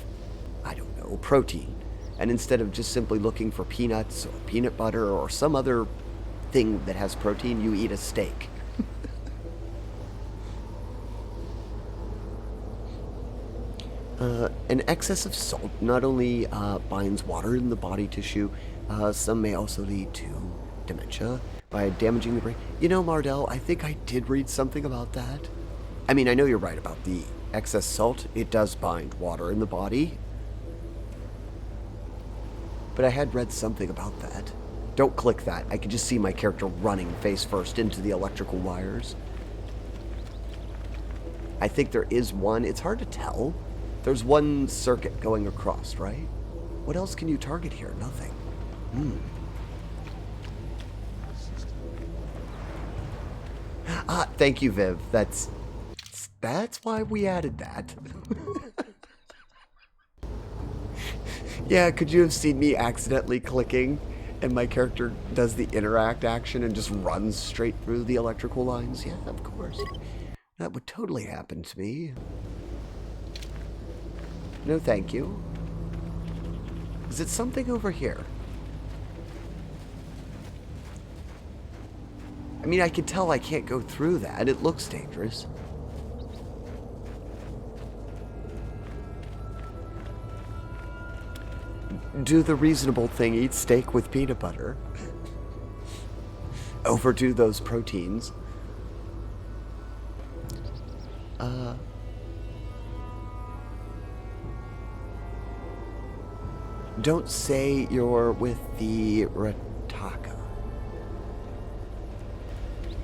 I don't know, protein. And instead of just simply looking for peanuts or peanut butter or some other thing that has protein, you eat a steak. An excess of salt not only binds water in the body tissue, some may also lead to dementia by damaging the brain. You know, Mardell, I think I did read something about that. I mean, I know you're right about the excess salt. It does bind water in the body. But I had read something about that. Don't click that. I could just see my character running face first into the electrical wires. I think there is one. It's hard to tell. There's one circuit going across, right? What else can you target here? Nothing. Ah, thank you, Viv. That's why we added that. Yeah, could you have seen me accidentally clicking and my character does the interact action and just runs straight through the electrical lines? Yeah, of course. That would totally happen to me. No, thank you. Is it something over here? I mean, I can tell I can't go through that. It looks dangerous. Do the reasonable thing, eat steak with peanut butter. Overdo those proteins. Don't say you're with the Rataka.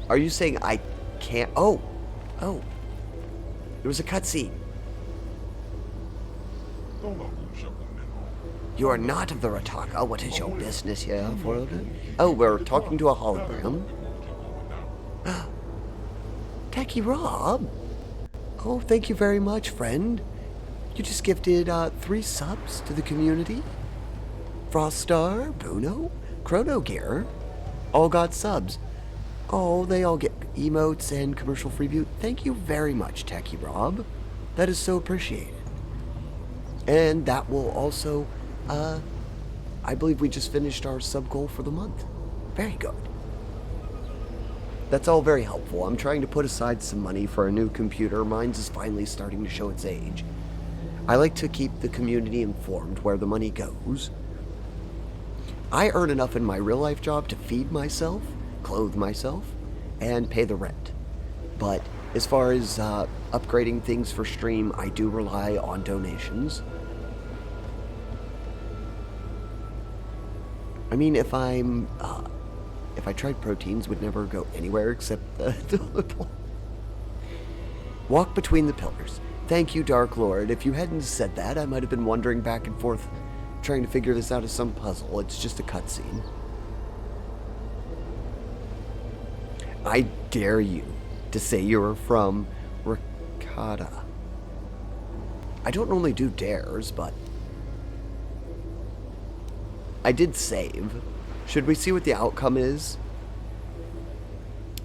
Are you saying I can't? Oh. There was a cutscene. You are not of the Rataka. What is your business here, Forelder? Oh, we're talking to a hologram. Tacky Rob. Oh, thank you very much, friend. You just gifted 3 subs to the community. Froststar, Bruno, Chrono Gear, all got subs. Oh, they all get emotes and commercial free view. Thank you very much, Tacky Rob. That is so appreciated. And that will also, I believe we just finished our sub goal for the month. Very good. That's all very helpful. I'm trying to put aside some money for a new computer. Mine's is finally starting to show its age. I like to keep the community informed where the money goes. I earn enough in my real-life job to feed myself, clothe myself, and pay the rent. But as far as upgrading things for stream, I do rely on donations. I mean, if I tried proteins, would never go anywhere except the toilet bowl. Walk between the pillars. Thank you, Dark Lord. If you hadn't said that, I might have been wandering back and forth trying to figure this out as some puzzle. It's just a cutscene. I dare you to say you're from Rakata. I don't normally do dares, but I did save. Should we see what the outcome is?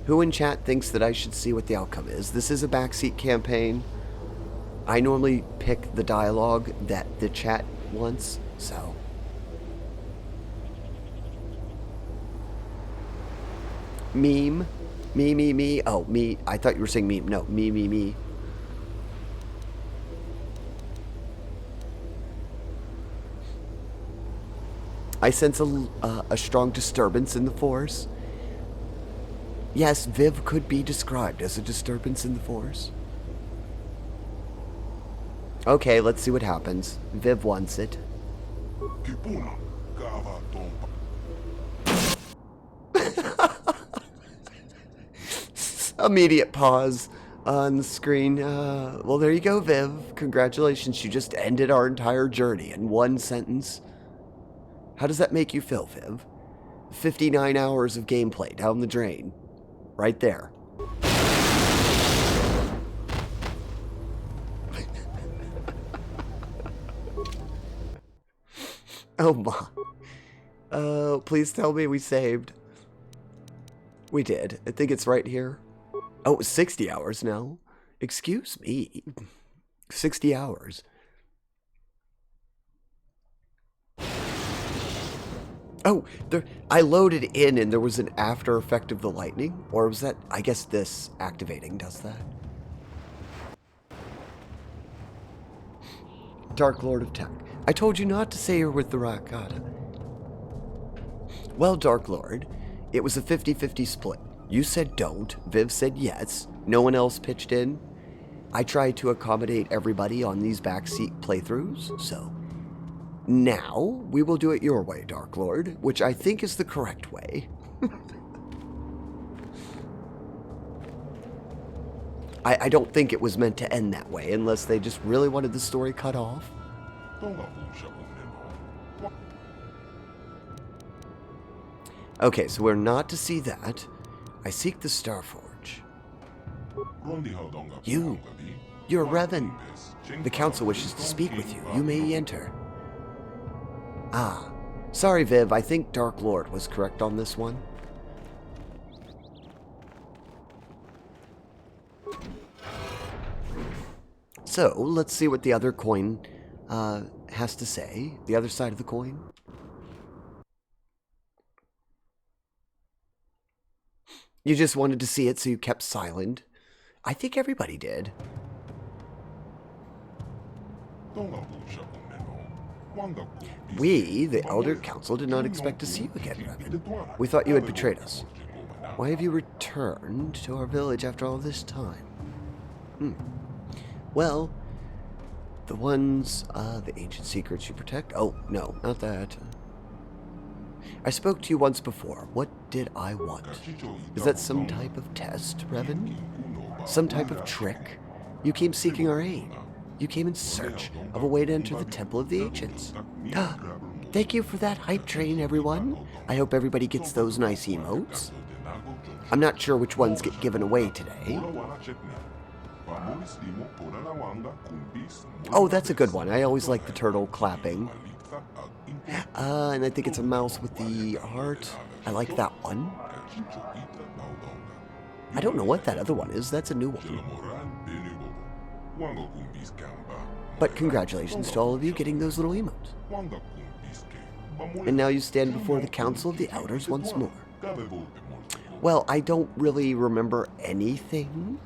Who in chat thinks that I should see what the outcome is? This is a backseat campaign. I normally pick the dialogue that the chat wants, so. Meme. Me. Oh, me. I thought you were saying meme. No, me. I sense a strong disturbance in the force. Yes, Viv could be described as a disturbance in the force. Okay, let's see what happens. Viv wants it. Immediate pause on the screen. Well, there you go, Viv. Congratulations, you just ended our entire journey in one sentence. How does that make you feel, Viv? 59 hours of gameplay down the drain. Right there. Oh my. Oh, please tell me we saved. We did. I think it's right here. Oh, 60 hours now. Excuse me. 60 hours. Oh, I loaded in and there was an after effect of the lightning. Or was that, I guess this activating does that. Dark Lord of Tech. I told you not to say you're with the Rakata. Well, Dark Lord, it was a 50-50 split. You said don't, Viv said yes, no one else pitched in. I tried to accommodate everybody on these backseat playthroughs, so now we will do it your way, Dark Lord, which I think is the correct way. I don't think it was meant to end that way unless they just really wanted the story cut off. Okay, so we're not to see that. I seek the Starforge. You're Revan. The council wishes to speak with you. You may enter. Ah, sorry, Viv. I think Dark Lord was correct on this one. So, let's see what the other coin has to say. The other side of the coin. You just wanted to see it, so you kept silent. I think everybody did. We, the Elder Council, did not expect to see you again, Revan. We thought you had betrayed us. Why have you returned to our village after all this time? Well, the ones, the ancient secrets you protect? Oh, no, not that. I spoke to you once before. What did I want? Is that some type of test, Revan? Some type of trick? You came seeking our aid. You came in search of a way to enter the Temple of the Ancients. Thank you for that hype train, everyone. I hope everybody gets those nice emotes. I'm not sure which ones get given away today. Oh, that's a good one. I always like the turtle clapping. And I think it's a mouse with the heart. I like that one. I don't know what that other one is. That's a new one. But congratulations to all of you getting those little emotes. And now you stand before the Council of the Elders once more. Well, I don't really remember anything.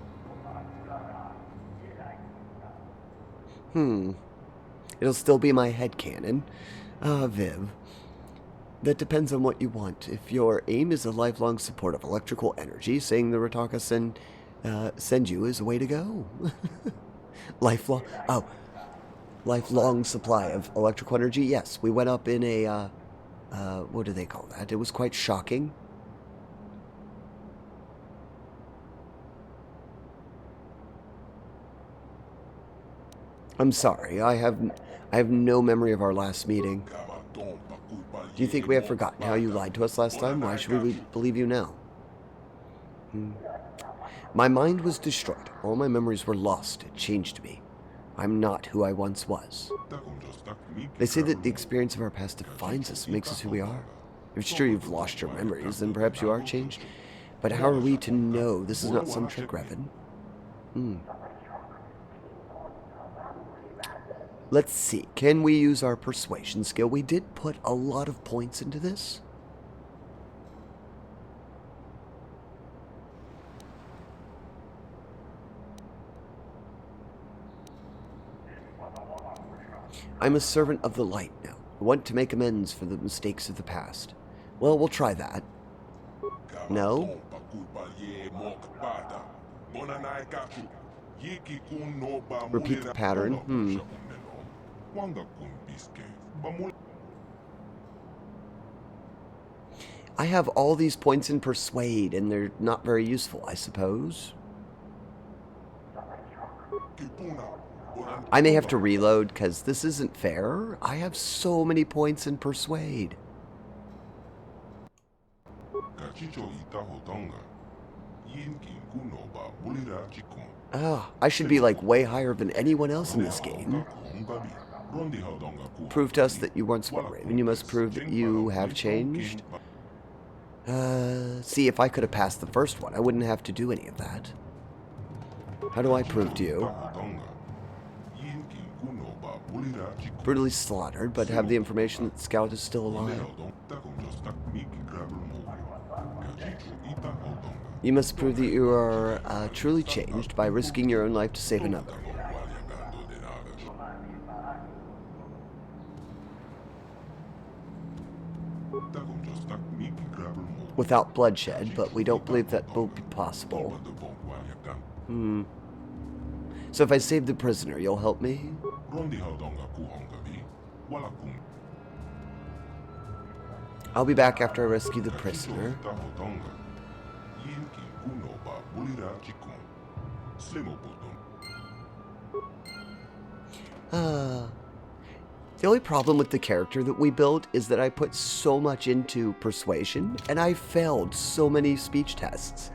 It'll still be my headcanon. Viv. That depends on what you want. If your aim is a lifelong support of electrical energy, saying the Rataka send you is a way to go. Lifelong supply of electrical energy? Yes, we went up in a, what do they call that? It was quite shocking. I'm sorry, I have no memory of our last meeting. Do you think we have forgotten how you lied to us last time? Why should we believe you now? My mind was destroyed. All my memories were lost. It changed me. I'm not who I once was. They say that the experience of our past defines us, makes us who we are. If it's true you've lost your memories, then perhaps you are changed. But how are we to know this is not some trick, Revan? Let's see. Can we use our persuasion skill? We did put a lot of points into this. I'm a servant of the light now. I want to make amends for the mistakes of the past. Well, we'll try that. No? Repeat the pattern. I have all these points in Persuade, and they're not very useful, I suppose. I may have to reload, because this isn't fair. I have so many points in Persuade. I should be like way higher than anyone else in this game. Prove to us that you once were Raven. You must prove that you have changed. See, if I could have passed the first one, I wouldn't have to do any of that. How do I prove to you? Brutally slaughtered, but have the information that Scout is still alive. You must prove that you are truly changed by risking your own life to save another. Without bloodshed, but we don't believe that will be possible. So if I save the prisoner, you'll help me? I'll be back after I rescue the prisoner. The only problem with the character that we built is that I put so much into persuasion, and I failed so many speech tests.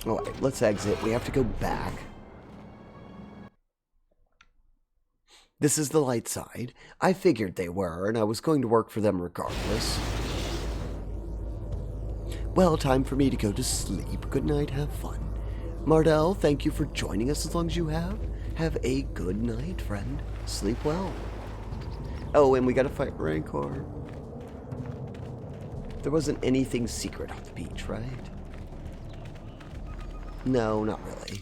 Alright, let's exit. We have to go back. This is the light side. I figured they were, and I was going to work for them regardless. Well, time for me to go to sleep. Good night, have fun. Mardell, thank you for joining us as long as you have. Have a good night, friend. Sleep well. Oh, and we gotta fight Rancor. There wasn't anything secret on the beach, right? No, not really.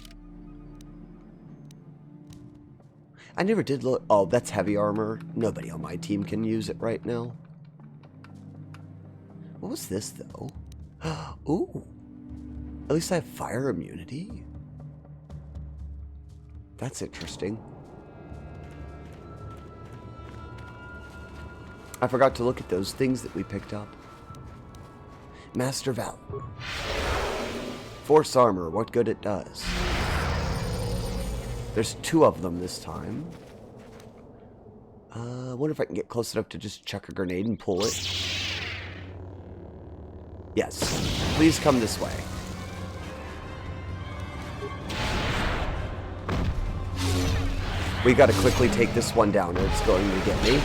I never did look... Oh, that's heavy armor. Nobody on my team can use it right now. What was this, though? Ooh. At least I have fire immunity. That's interesting. I forgot to look at those things that we picked up. Master Valor. Force armor, what good it does. There's 2 of them this time. I wonder if I can get close enough to just chuck a grenade and pull it. Yes. Please come this way. We gotta quickly take this one down or it's going to get me.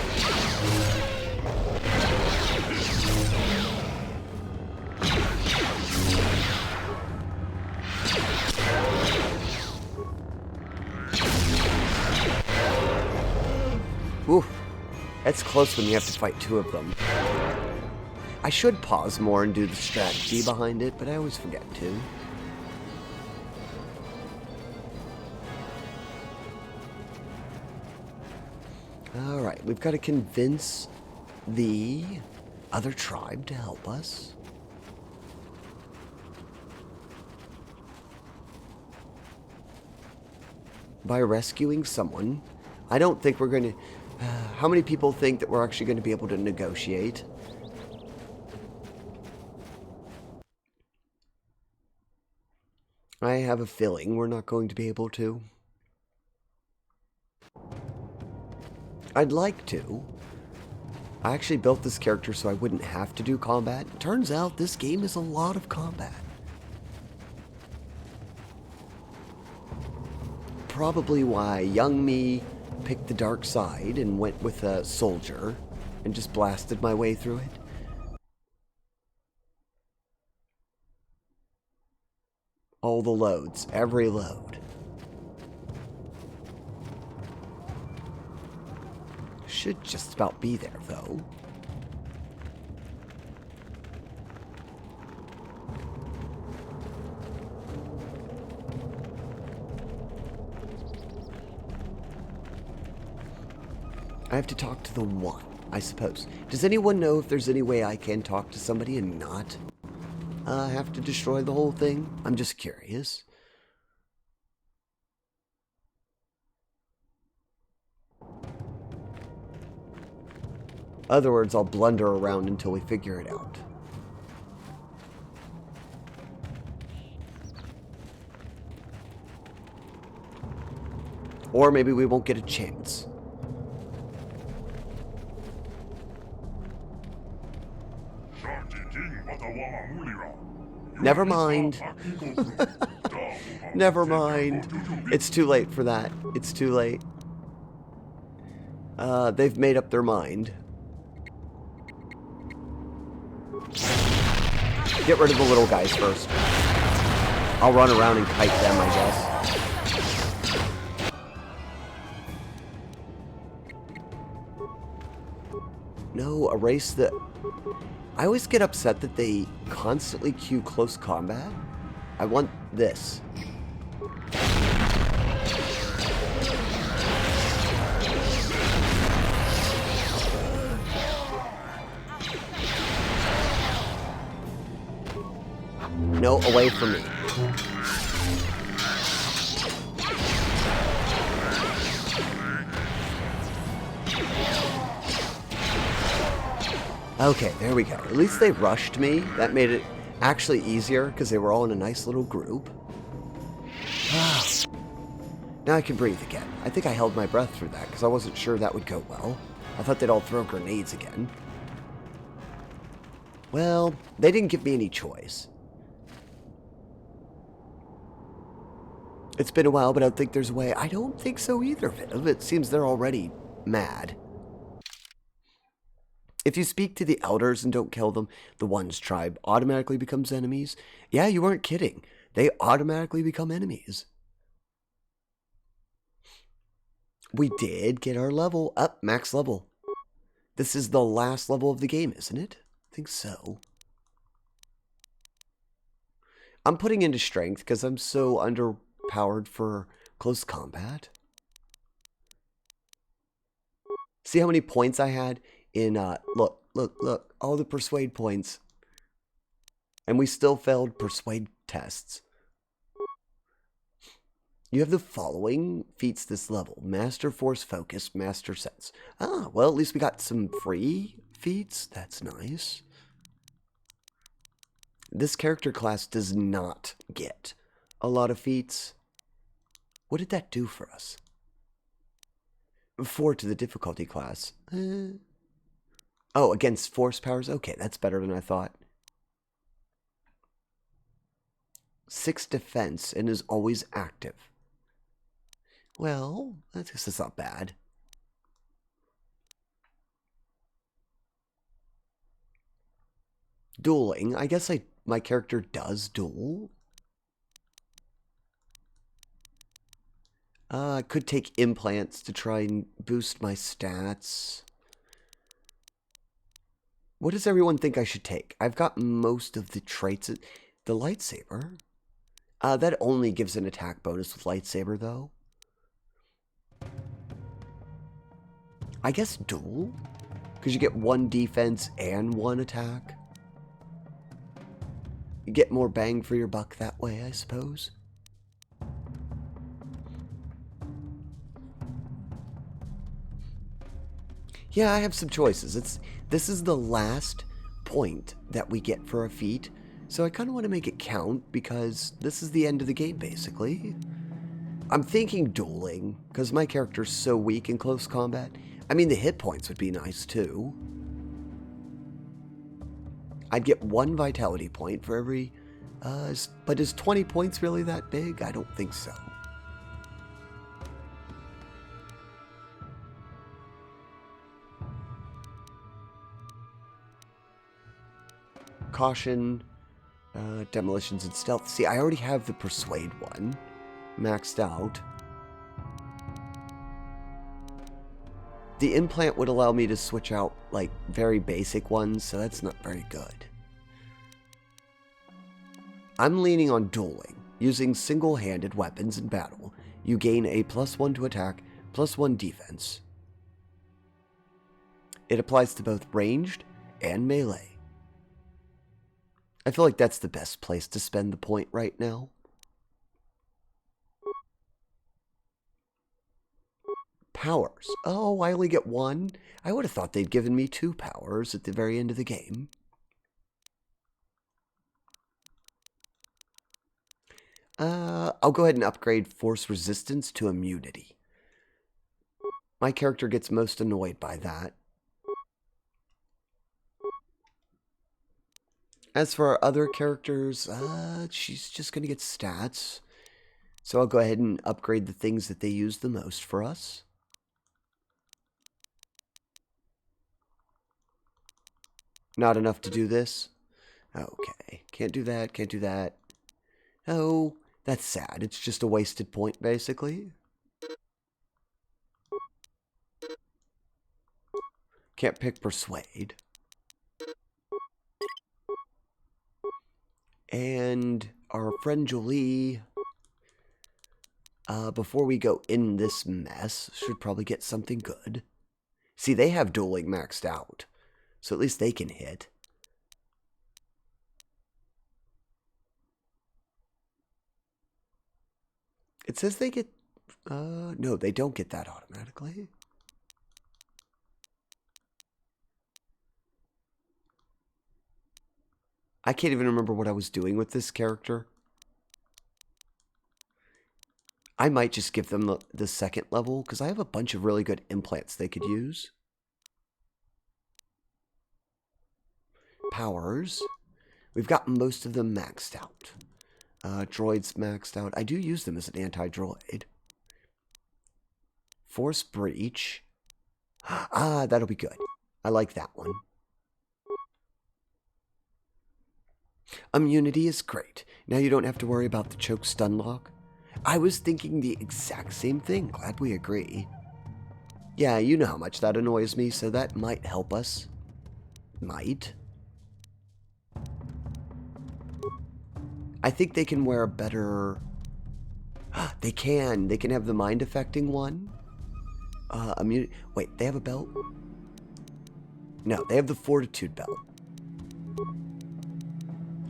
Ooh, that's close when you have to fight 2 of them. I should pause more and do the strategy behind it, but I always forget to. Alright, we've got to convince the other tribe to help us. By rescuing someone. I don't think we're going to... how many people think that we're actually going to be able to negotiate? I have a feeling we're not going to be able to. I'd like to. I actually built this character so I wouldn't have to do combat. Turns out this game is a lot of combat. Probably why young me picked the dark side and went with a soldier and just blasted my way through it. All the loads, every load. Should just about be there, though. I have to talk to the one, I suppose. Does anyone know if there's any way I can talk to somebody and not have to destroy the whole thing? I'm just curious. Other words, I'll blunder around until we figure it out. Or maybe we won't get a chance. Never mind. Never mind. It's too late for that. It's too late. They've made up their mind. Get rid of the little guys first. I'll run around and kite them, I guess. No, erase the... I always get upset that they constantly queue close combat. I want this. No, away from me. Okay, there we go. At least they rushed me. That made it actually easier because they were all in a nice little group. Now I can breathe again. I think I held my breath through that because I wasn't sure that would go well. I thought they'd all throw grenades again. Well, they didn't give me any choice. It's been a while, but I don't think there's a way. I don't think so either, Vtube. It seems they're already mad. If you speak to the elders and don't kill them, the one's tribe automatically becomes enemies. Yeah, you weren't kidding. They automatically become enemies. We did get our level up, max level. This is the last level of the game, isn't it? I think so. I'm putting into strength because I'm so underpowered for close combat. See how many points I had in, look, all the persuade points. And we still failed persuade tests. You have the following feats this level: Master Force Focus, Master Sense. Ah, well, at least we got some free feats. That's nice. This character class does not get a lot of feats. What did that do for us? 4 to the difficulty class. Oh, against force powers? Okay, that's better than I thought. 6 defense and is always active. Well, I guess that's not bad. Dueling. I guess my character does duel. I could take implants to try and boost my stats. What does everyone think I should take? I've got most of the traits. The lightsaber. That only gives an attack bonus with lightsaber, though. I guess duel? Because you get 1 defense and 1 attack. You get more bang for your buck that way, I suppose. Yeah, I have some choices. This is the last point that we get for a feat, so I kind of want to make it count because this is the end of the game, basically. I'm thinking dueling because my character's so weak in close combat. I mean, the hit points would be nice too. I'd get 1 vitality point for every... but is 20 points really that big? I don't think so. Caution, demolitions and stealth. See, I already have the persuade one maxed out. The implant would allow me to switch out, like, very basic ones, so that's not very good. I'm leaning on dueling. Using single-handed weapons in battle, you gain a +1 to attack, +1 defense. It applies to both ranged and melee. I feel like that's the best place to spend the point right now. Powers. Oh, I only get 1? I would have thought they'd given me 2 powers at the very end of the game. I'll go ahead and upgrade force resistance to immunity. My character gets most annoyed by that. As for our other characters, she's just going to get stats. So I'll go ahead and upgrade the things that they use the most for us. Not enough to do this? Okay, can't do that, can't do that. Oh, that's sad. It's just a wasted point, basically. Can't pick persuade. And our friend Jolie, before we go in this mess, should probably get something good. See, they have dueling maxed out, so at least they can hit. It says they get, no, they don't get that automatically. I can't even remember what I was doing with this character. I might just give them the second level, because I have a bunch of really good implants they could use. Powers. We've got most of them maxed out. Droids maxed out. I do use them as an anti-droid. Force breach. Ah, that'll be good. I like that one. Immunity is great. Now you don't have to worry about the choke stun lock. I was thinking the exact same thing. Glad we agree. Yeah, you know how much that annoys me, so that might help us. Might. I think they can wear a better... They can. They can have the mind affecting one. Immunity. Wait, they have a belt? No, they have the fortitude belt.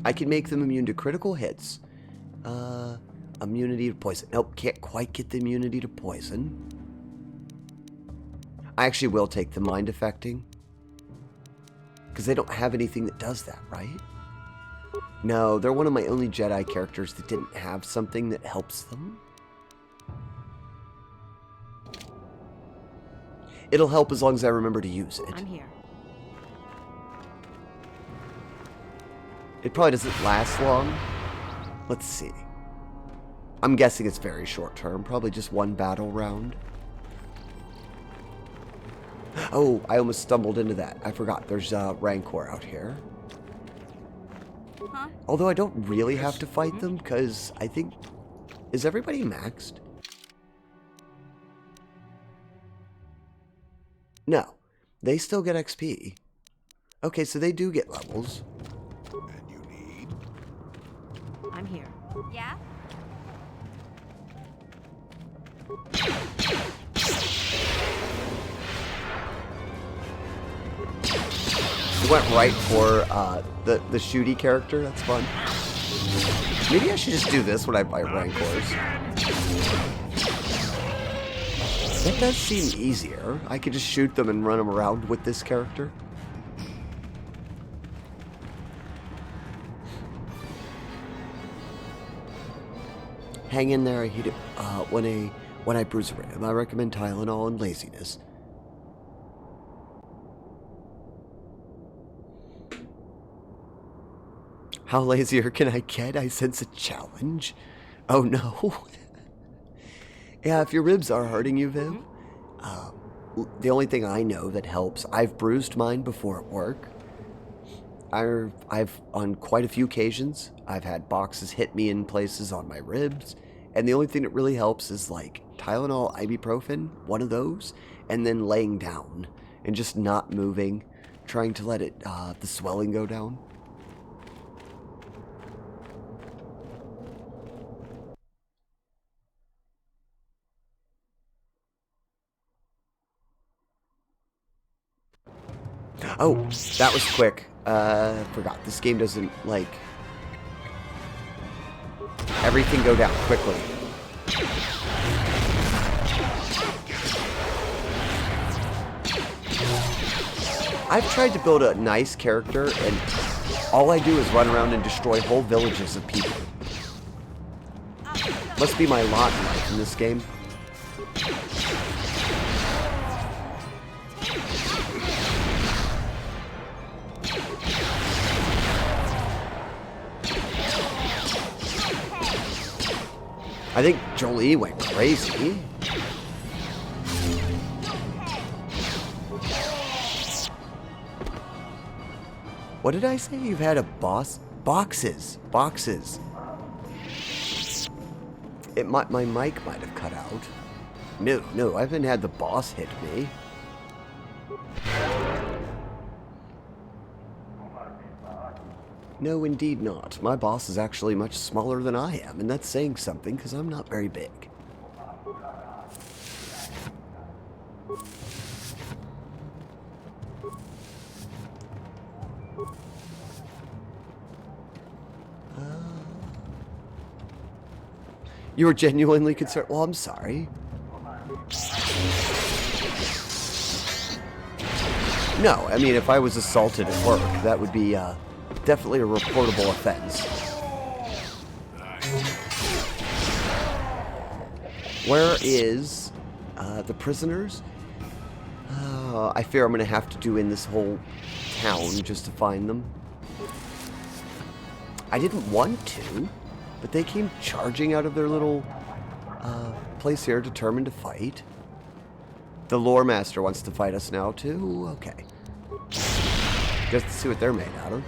I can make them immune to critical hits. Immunity to poison. Nope, can't quite get the immunity to poison. I actually will take the mind affecting. Because they don't have anything that does that, right? No, they're one of my only Jedi characters that didn't have something that helps them. It'll help as long as I remember to use it. I'm here. It probably doesn't last long. Let's see. I'm guessing it's very short term. Probably just 1 battle round. Oh, I almost stumbled into that. I forgot. There's Rancor out here. Huh? Although I don't really have to fight them, because I think... Is everybody maxed? No. They still get XP. Okay, so they do get levels. And you need? I'm here. Yeah? You went right for the shooty character. That's fun. Maybe I should just do this when I fight Rancors. That does seem easier. I could just shoot them and run them around with this character. Hang in there. I hate it when I bruise a rib. I recommend Tylenol and laziness. How lazier can I get? I sense a challenge. Oh no. Yeah, if your ribs are hurting you, Viv, the only thing I know that helps, I've bruised mine before at work. I've on quite a few occasions, I've had boxes hit me in places on my ribs, and the only thing that really helps is like Tylenol, ibuprofen, one of those, and then laying down and just not moving, trying to let it the swelling go down. Oh, that was quick. Forgot. This game doesn't, like, everything go down quickly. I've tried to build a nice character, and all I do is run around and destroy whole villages of people. Must be my lot in life in this game. I think Jolie went crazy. What did I say? You've had a boss? Boxes. Boxes. My mic might have cut out. No, I haven't had the boss hit me. No, indeed not. My boss is actually much smaller than I am, and that's saying something, because I'm not very big. You were genuinely concerned? Well, I'm sorry. No, I mean, if I was assaulted at work, that would be, definitely a reportable offense. Where is the prisoners? I fear I'm going to have to do in this whole town just to find them. I didn't want to, but they came charging out of their little place here, determined to fight. The lore master wants to fight us now, too? Okay. Just to see what they're made out of.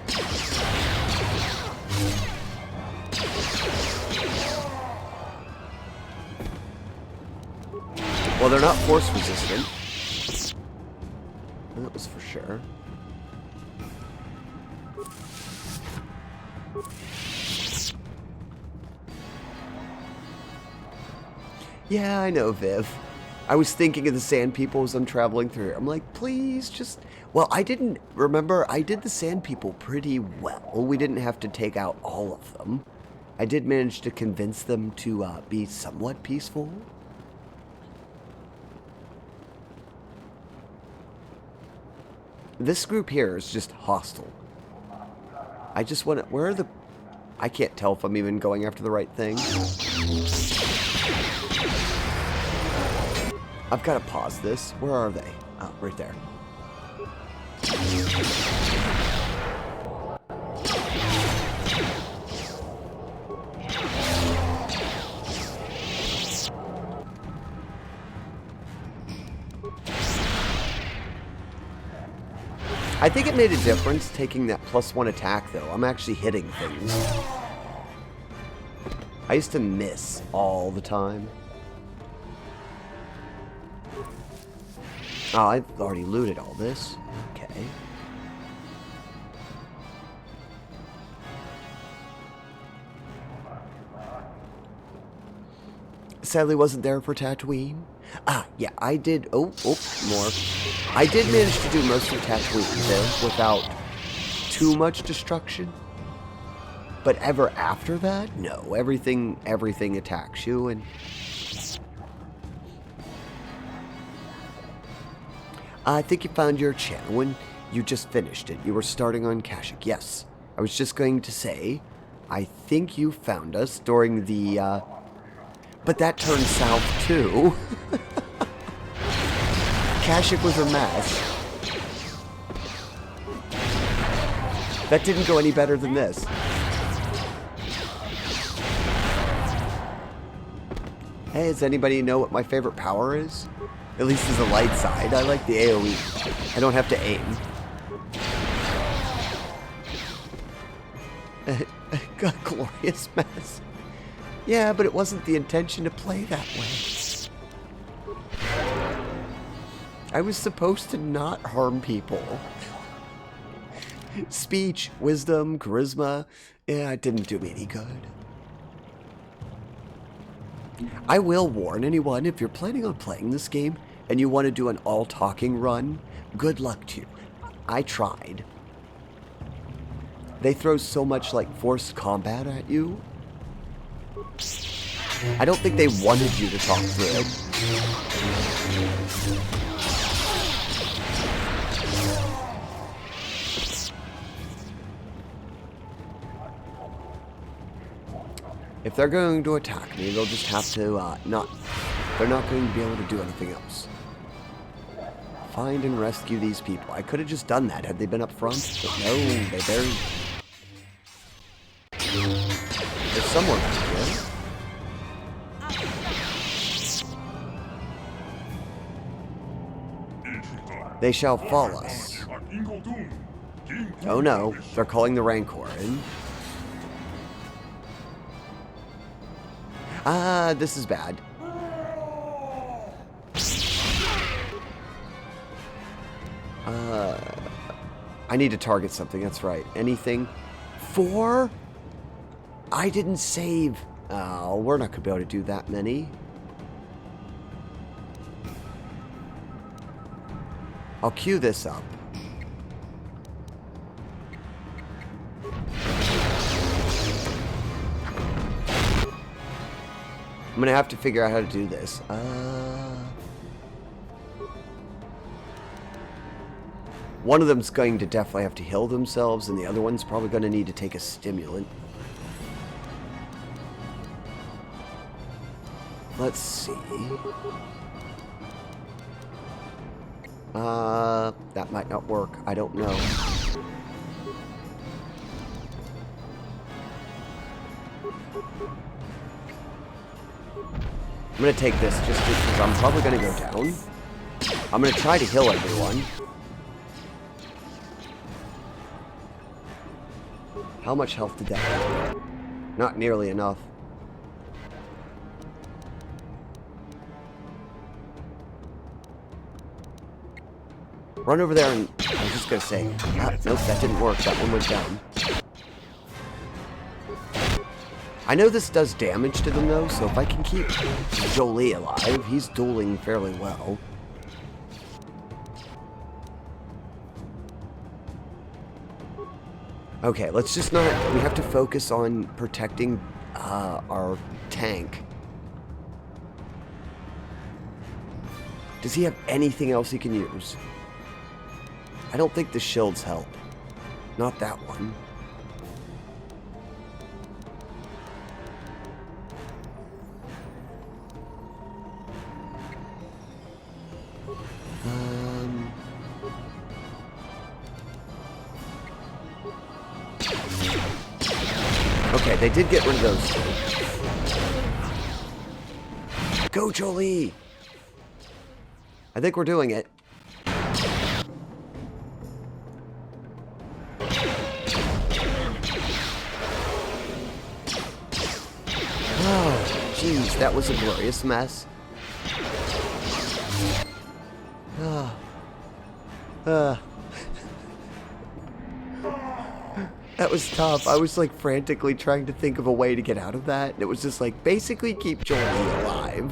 Well, they're not force resistant. That was for sure. Yeah, I know, Viv. I was thinking of the sand people as I'm traveling through here. I'm like, please just... Well, I didn't... Remember, I did the sand people pretty well. We didn't have to take out all of them. I did manage to convince them to be somewhat peaceful. This group here is just hostile. I just want to... Where are the... I can't tell if I'm even going after the right thing. I've got to pause this. Where are they? Oh, right there. I think it made a difference taking that +1 attack, though. I'm actually hitting things. I used to miss all the time. Oh, I've already looted all this. Okay. Sadly wasn't there for Tatooine. Ah, yeah, I did... Oh, more. I did manage to do most of Tatooine there without too much destruction. But ever after that? No, everything attacks you, and... I think you found your channel when you just finished it. You were starting on Kashyyyk. Yes. I was just going to say, I think you found us during the, But that turned south, too. Kashyyyk was a mess. That didn't go any better than this. Hey, does anybody know what my favorite power is? At least as a light side. I like the AoE. I don't have to aim. A glorious mess. Yeah, but it wasn't the intention to play that way. I was supposed to not harm people. Speech, wisdom, charisma. Yeah, it didn't do me any good. I will warn anyone, if you're planning on playing this game and you want to do an all-talking run, good luck to you. I tried. They throw so much, like, forced combat at you. I don't think they wanted you to talk through it. If they're going to attack me, they'll just have to, they're not going to be able to do anything else. Find and rescue these people. I could have just done that had they been up front, but no, they buried. There's someone back here. They shall follow us. Oh no, they're calling the Rancor in. Ah, this is bad. I need to target something, that's right. Anything? 4? I didn't save. Oh, we're not going to be able to do that many. I'll queue this up. I'm going to have to figure out how to do this. One of them's going to definitely have to heal themselves, and the other one's probably going to need to take a stimulant. Let's see. That might not work. I don't know. I'm going to take this just because I'm probably going to go down. I'm going to try to heal everyone. How much health did that have? Not nearly enough. Run over there and... I was just going to say... nope, that didn't work. That one went down. I know this does damage to them, though, so if I can keep Jolie alive, he's dueling fairly well. Okay, let's just not... We have to focus on protecting our tank. Does he have anything else he can use? I don't think the shields help. Not that one. Okay, they did get rid of those two. Go, Jolie! I think we're doing it. Oh, jeez, that was a glorious mess. That was tough. I was like frantically trying to think of a way to get out of that. And it was just like, basically keep Jolie alive.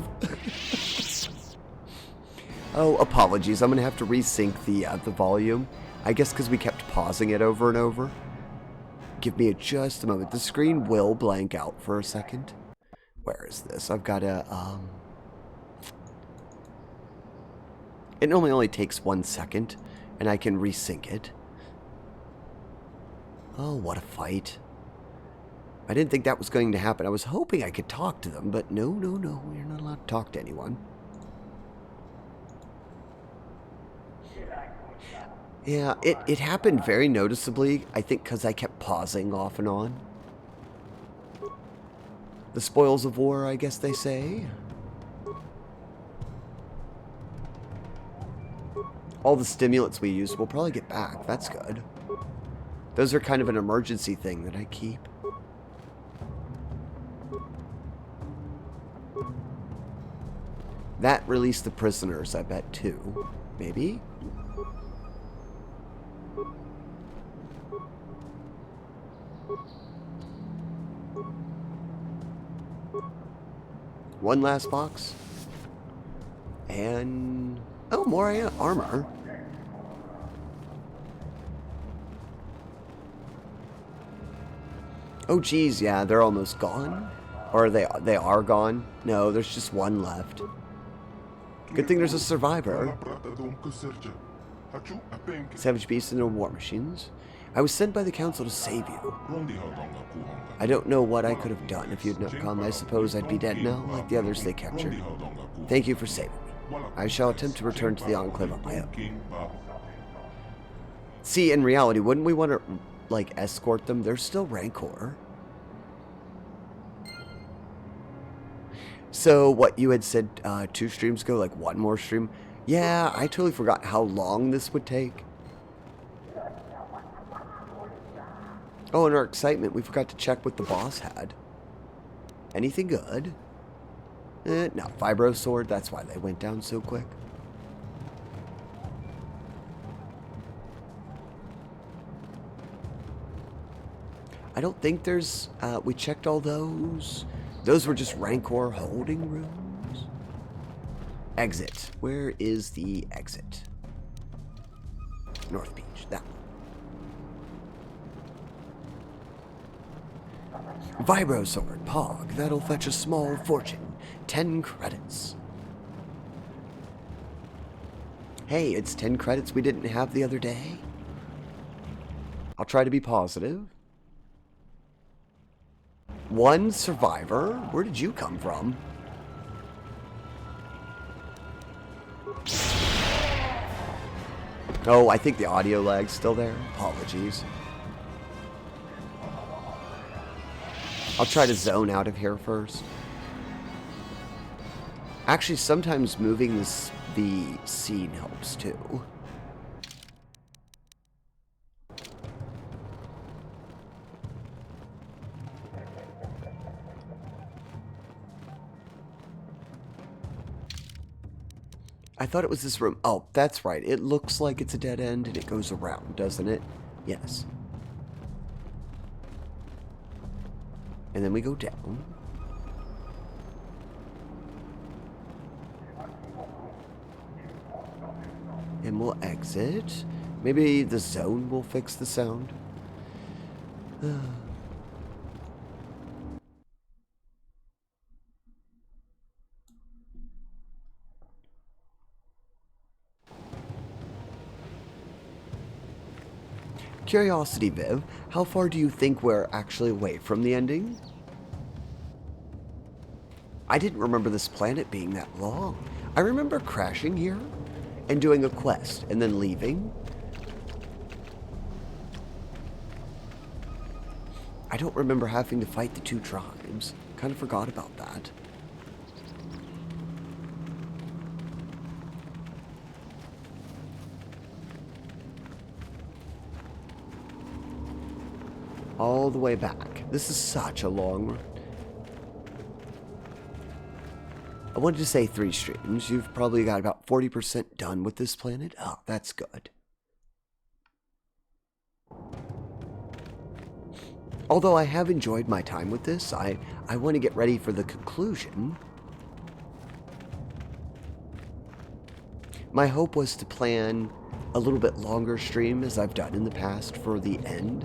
Oh, apologies. I'm going to have to resync the volume. I guess because we kept pausing it over and over. Give me just a moment. The screen will blank out for a second. Where is this? I've got to, It normally only takes 1 second, and I can resync it. Oh, what a fight. I didn't think that was going to happen. I was hoping I could talk to them, but no, no, no. You're not allowed to talk to anyone. Yeah, it happened very noticeably, I think because I kept pausing off and on. The spoils of war, I guess they say. All the stimulants we used we'll probably get back. That's good. Those are kind of an emergency thing that I keep. That released the prisoners, I bet, too. Maybe? One last box. And... oh, more armor. Oh, geez, yeah, they're almost gone. Or they are gone. No, there's just one left. Good thing there's a survivor. Savage beasts and no war machines. I was sent by the council to save you. I don't know what I could have done if you'd not come. I suppose I'd be dead now, like the others they captured. Thank you for saving me. I shall attempt to return to the Enclave on my own. See, in reality, wouldn't we want to, like, escort them? They're still Rancor. So, what you had said 2 streams ago, like one more stream? Yeah, I totally forgot how long this would take. Oh, in our excitement, we forgot to check what the boss had. Anything good? No, Vibro Sword, that's why they went down so quick. I don't think there's, we checked all those. Those were just Rancor holding rooms. Exit. Where is the exit? North Beach, that one. Vibro Sword, Pog. That'll fetch a small fortune. 10 credits. Hey, it's 10 credits we didn't have the other day. I'll try to be positive. One survivor? Where did you come from? Oh, I think the audio lag's still there. Apologies. I'll try to zone out of here first. Actually, sometimes moving the scene helps too. I thought it was this room. Oh, that's right. It looks like it's a dead end and it goes around, doesn't it? Yes. And then we go down. And we'll exit. Maybe the zone will fix the sound. Curiosity, Viv, how far do you think we're actually away from the ending? I didn't remember this planet being that long. I remember crashing here and doing a quest and then leaving. I don't remember having to fight the 2 tribes. Kind of forgot about that. All the way back. This is such a long run. I wanted to say 3 streams. You've probably got about 40% done with this planet. Oh, that's good. Although I have enjoyed my time with this, I want to get ready for the conclusion. My hope was to plan a little bit longer stream, as I've done in the past, for the end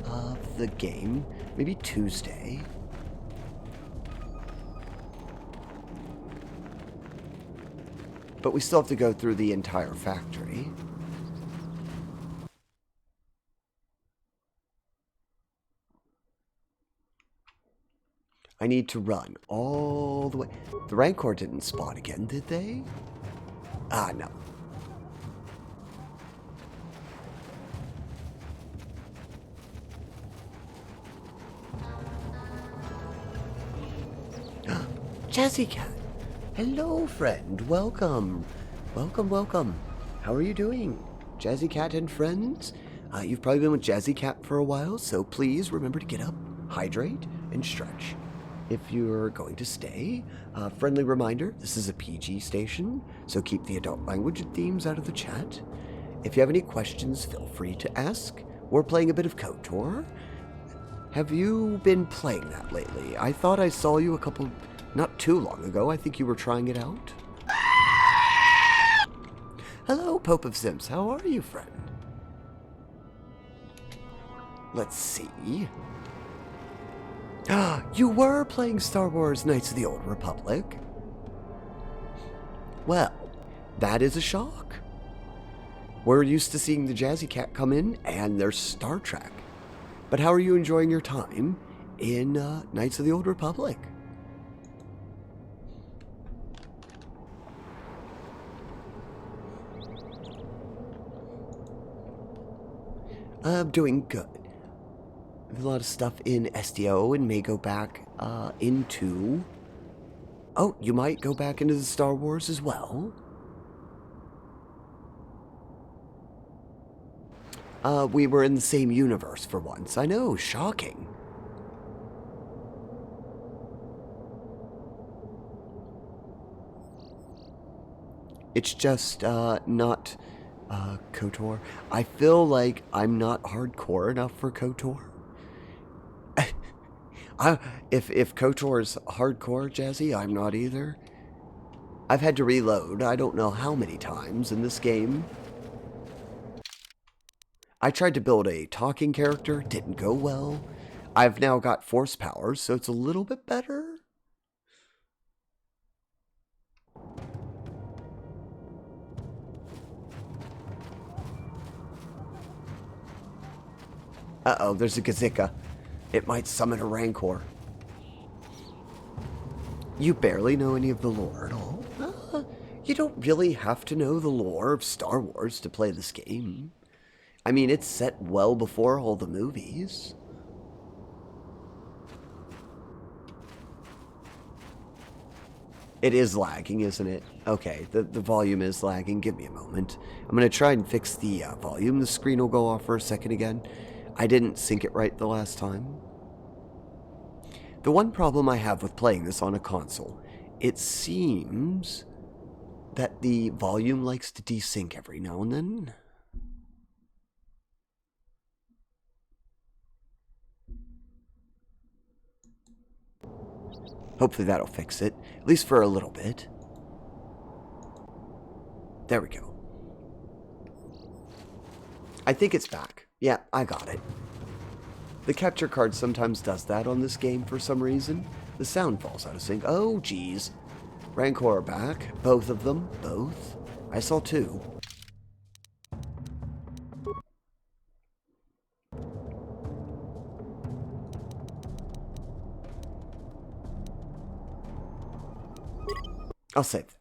of the game. Maybe Tuesday. But we still have to go through the entire factory. I need to run all the way. The Rancor didn't spawn again, did they? Ah, no. Jessica! Hello, friend. Welcome. Welcome, welcome. How are you doing, Jazzy Cat and friends? You've probably been with Jazzy Cat for a while, so please remember to get up, hydrate, and stretch. If you're going to stay, friendly reminder, this is a PG station, so keep the adult language and themes out of the chat. If you have any questions, feel free to ask. We're playing a bit of KOTOR. Have you been playing that lately? I thought I saw you not too long ago. I think you were trying it out. Hello, Pope of Sims. How are you, friend? Let's see. You were playing Star Wars Knights of the Old Republic. Well, that is a shock. We're used to seeing the Jazzy Cat come in, and there's Star Trek. But how are you enjoying your time in Knights of the Old Republic? I'm doing good. There's a lot of stuff in SDO and may go back into... Oh, you might go back into the Star Wars as well. We were in the same universe for once. I know, shocking. It's just not KOTOR. I feel like I'm not hardcore enough for KOTOR. If KOTOR's hardcore, Jazzy, I'm not either. I've had to reload I don't know how many times in this game. I tried to build a talking character, didn't go well. I've now got force powers, so it's a little bit better. Uh-oh, there's a Gizka. It might summon a Rancor. You barely know any of the lore at all? You don't really have to know the lore of Star Wars to play this game. I mean, it's set well before all the movies. It is lagging, isn't it? Okay, the volume is lagging. Give me a moment. I'm going to try and fix the volume. The screen will go off for a second again. I didn't sync it right the last time. The one problem I have with playing this on a console, it seems that the volume likes to desync every now and then. Hopefully that'll fix it, at least for a little bit. There we go. I think it's back. Yeah, I got it. The capture card sometimes does that on this game for some reason. The sound falls out of sync. Oh, geez. Rancor are back. Both of them. Both. I saw two. I'll save there.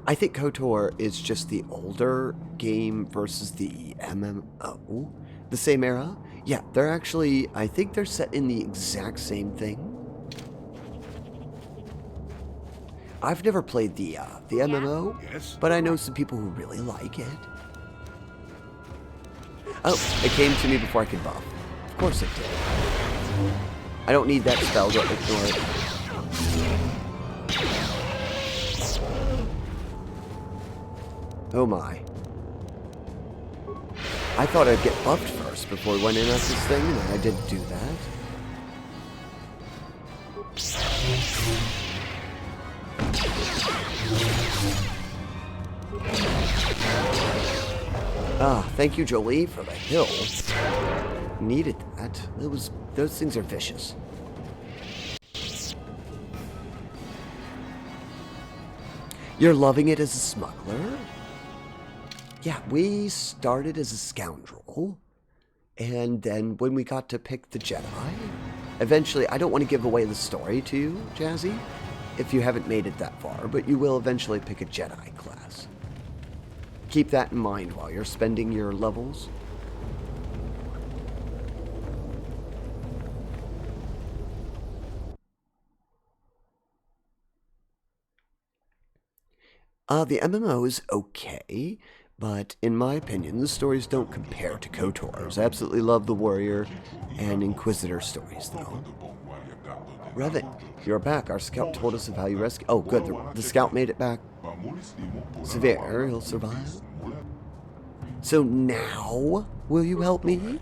I think KOTOR is just the older game versus the MMO. The same era? Yeah, they're actually, I think they're set in the exact same thing. I've never played the MMO, Yes. but I know some people who really like it. Oh, it came to me before I could buff. Of course it did. I don't need that spell, don't ignore it. Oh my. I thought I'd get buffed first before we went in at this thing, and I didn't do that. Ah, thank you, Jolie, for the hill. Needed that. Those things are vicious. You're loving it as a smuggler? Yeah, we started as a scoundrel, and then when we got to pick the Jedi, eventually, I don't want to give away the story to you, Jazzy, if you haven't made it that far, but you will eventually pick a Jedi class. Keep that in mind while you're spending your levels. The MMO is okay, but in my opinion, the stories don't compare to KOTOR's. I absolutely love the Warrior and Inquisitor stories, though. Revit, you're back. Our scout told us of how you rescued. Oh, good. The scout made it back. Severe, he'll survive. So now, will you help me?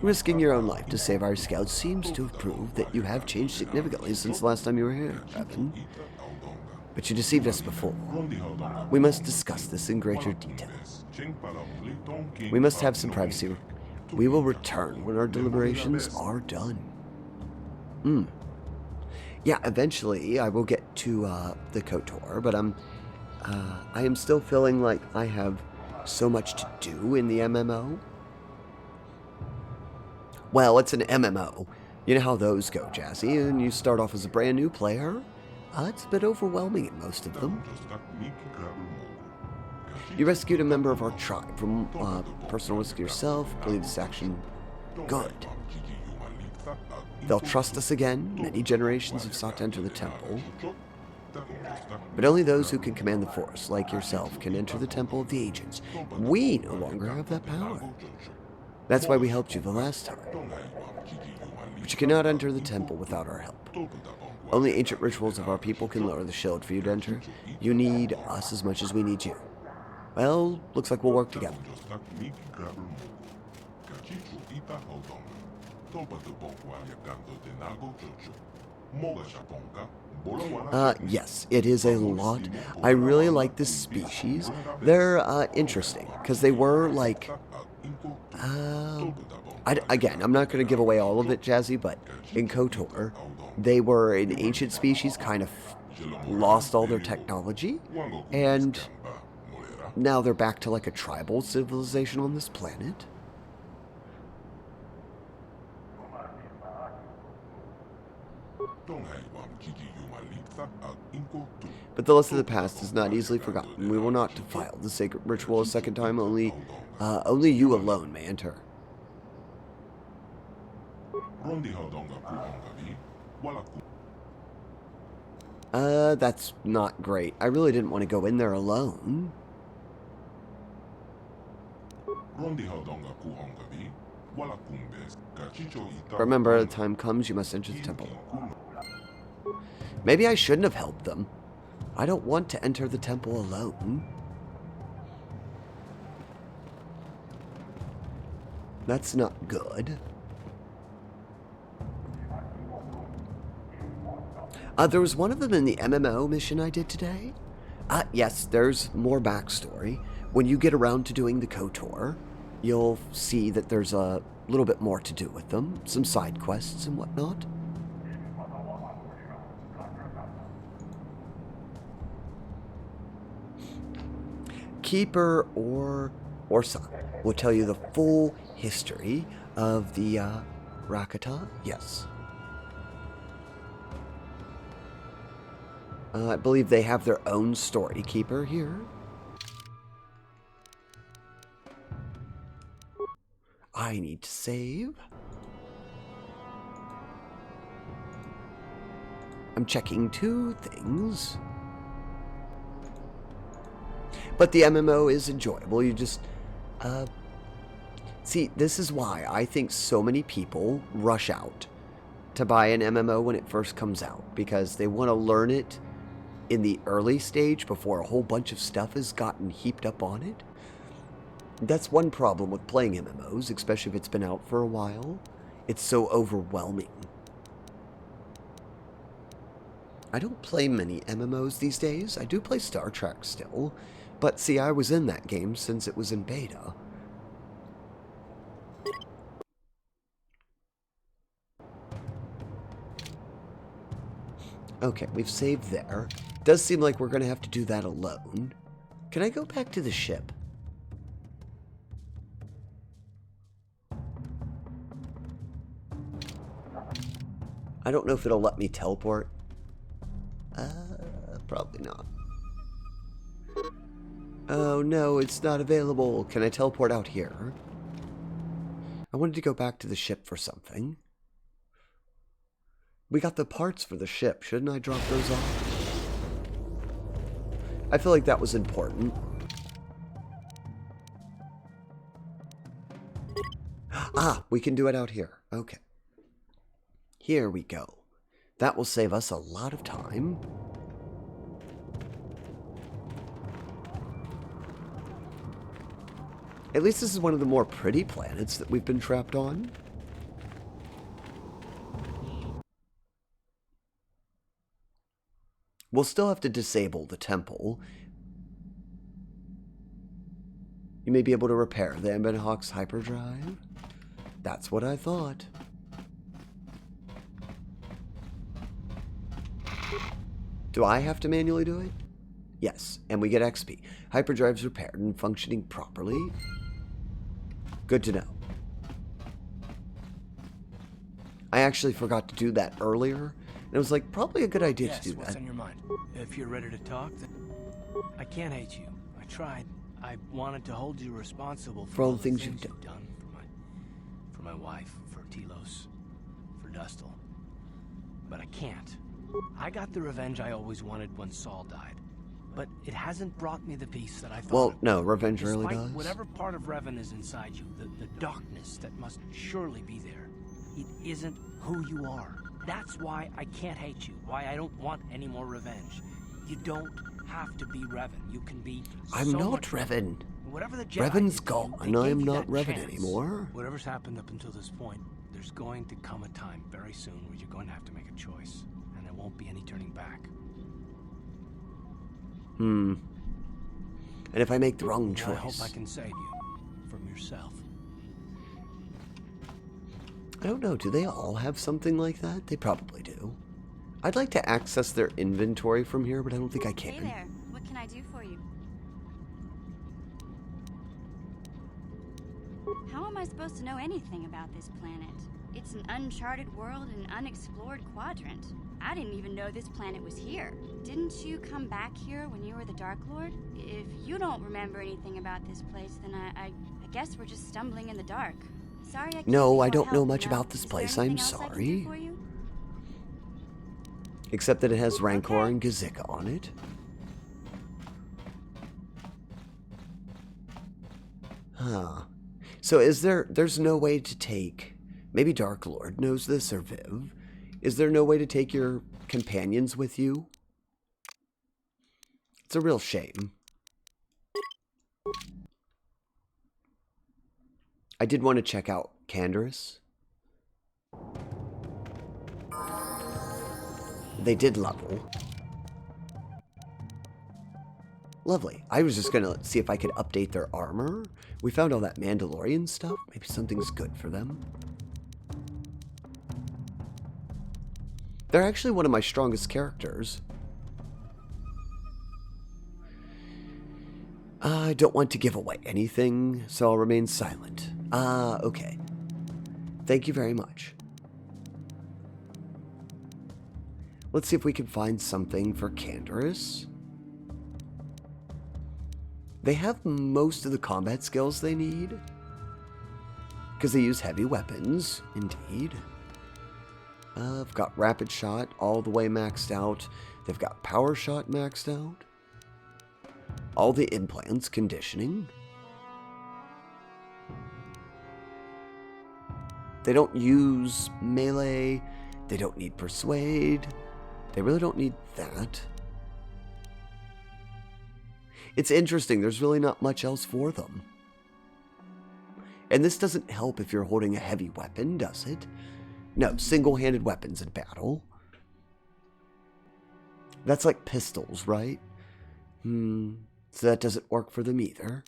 Risking your own life to save our scouts seems to have proved that you have changed significantly since the last time you were here, Evan. But you deceived us before. We must discuss this in greater detail. We must have some privacy. We will return when our deliberations are done. Yeah, eventually I will get to the KOTOR, but I am still feeling like I have so much to do in the MMO. Well, it's an MMO. You know how those go, Jazzy, and you start off as a brand new player. It's a bit overwhelming in most of them. You rescued a member of our tribe from personal risk yourself. Believe this action good. They'll trust us again. Many generations have sought to enter the temple. But only those who can command the force, like yourself, can enter the temple of the agents. We no longer have that power. That's why we helped you the last time. But you cannot enter the temple without our help. Only ancient rituals of our people can lower the shield for you to enter. You need us as much as we need you. Well, looks like we'll work together. Yes, it is a lot. I really like this species. They're interesting, because they were like... again, I'm not going to give away all of it, Jazzy, but in KOTOR, they were an ancient species, kind of lost all their technology, and now they're back to like a tribal civilization on this planet. But the lesson of the past is not easily forgotten. We will not defile the sacred ritual a second time. Only you alone may enter. That's not great. I really didn't want to go in there alone. Remember, the time comes, you must enter the temple. Maybe I shouldn't have helped them. I don't want to enter the temple alone. That's not good. There was one of them in the MMO mission I did today. Yes, there's more backstory. When you get around to doing the KOTOR, you'll see that there's a little bit more to do with them. Some side quests and whatnot. Keeper or son will tell you the full history of the Rakata. Yes. I believe they have their own story keeper here. I need to save. I'm checking 2 things. But the MMO is enjoyable. You just... see, this is why I think so many people rush out to buy an MMO when it first comes out. Because they want to learn it in the early stage before a whole bunch of stuff has gotten heaped up on it. That's one problem with playing MMOs, especially if it's been out for a while. It's so overwhelming. I don't play many MMOs these days. I do play Star Trek still. But see, I was in that game since it was in beta. Okay, we've saved there. Does seem like we're going to have to do that alone. Can I go back to the ship? I don't know if it'll let me teleport. Probably not. Oh no, it's not available. Can I teleport out here? I wanted to go back to the ship for something. We got the parts for the ship. Shouldn't I drop those off? I feel like that was important. Ah, we can do it out here. Okay. Here we go. That will save us a lot of time. At least this is one of the more pretty planets that we've been trapped on. We'll still have to disable the temple. You may be able to repair the Amenhawk's hyperdrive. That's what I thought. Do I have to manually do it? Yes, and we get XP. Hyperdrive's repaired and functioning properly. Good to know. I actually forgot to do that earlier, and it was like probably a good idea to do what's that. on your mind? If you're ready to talk, then I can't hate you. I tried. I wanted to hold you responsible for all the things you've done for my wife, for Telos, for Dustle. But I can't. I got the revenge I always wanted when Saul died, but it hasn't brought me the peace that I thought. Well, no, revenge really Despite does. whatever part of Revan is inside you, the darkness that must surely be there, it isn't who you are. That's why I can't hate you, why I don't want any more revenge. You don't have to be Revan. You can be I'm so not much Revan. Whatever the Jedi Revan's did to you, gone. they gave I'm you not that Revan chance. anymore. Whatever's happened up until this point, there's going to come a time very soon where you're going to have to make a choice, and there won't be any turning back. And if I make the wrong choice? I hope I can save you from yourself. I don't know. Do they all have something like that? They probably do. I'd like to access their inventory from here, but I don't think I can. Hey there. What can I do for you? How am I supposed to know anything about this planet? It's an uncharted world in an unexplored quadrant. I didn't even know this planet was here. Didn't you come back here when you were the Dark Lord? If you don't remember anything about this place, then I guess we're just stumbling in the dark. Sorry, I can't No, be I more don't know help, much you know? about this Is there place. anything I'm else I can do sorry. for you? Except that it has Rancor Okay. and Gizka on it. Huh. So there's no way to take, maybe Dark Lord knows this, or Viv, is there no way to take your companions with you? It's a real shame. I did want to check out Canderous. They did level. Lovely. I was just going to see if I could update their armor. We found all that Mandalorian stuff. Maybe something's good for them. They're actually one of my strongest characters. I don't want to give away anything, so I'll remain silent. Okay. Thank you very much. Let's see if we can find something for Canderous. They have most of the combat skills they need. Because they use heavy weapons, indeed. I've got Rapid Shot all the way maxed out. They've got Power Shot maxed out. All the implants, conditioning. They don't use melee. They don't need Persuade. They really don't need that. It's interesting, there's really not much else for them. And this doesn't help if you're holding a heavy weapon, does it? No, single-handed weapons in battle. That's like pistols, right? So that doesn't work for them either.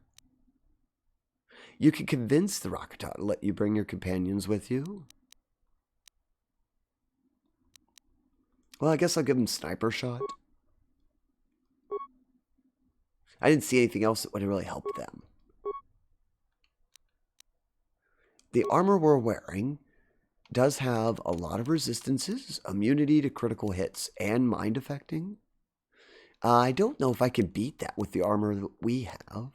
You can convince the Rakata to let you bring your companions with you. Well, I guess I'll give them Sniper Shot. I didn't see anything else that would really help them. The armor we're wearing does have a lot of resistances, immunity to critical hits, and mind affecting. I don't know if I can beat that with the armor that we have.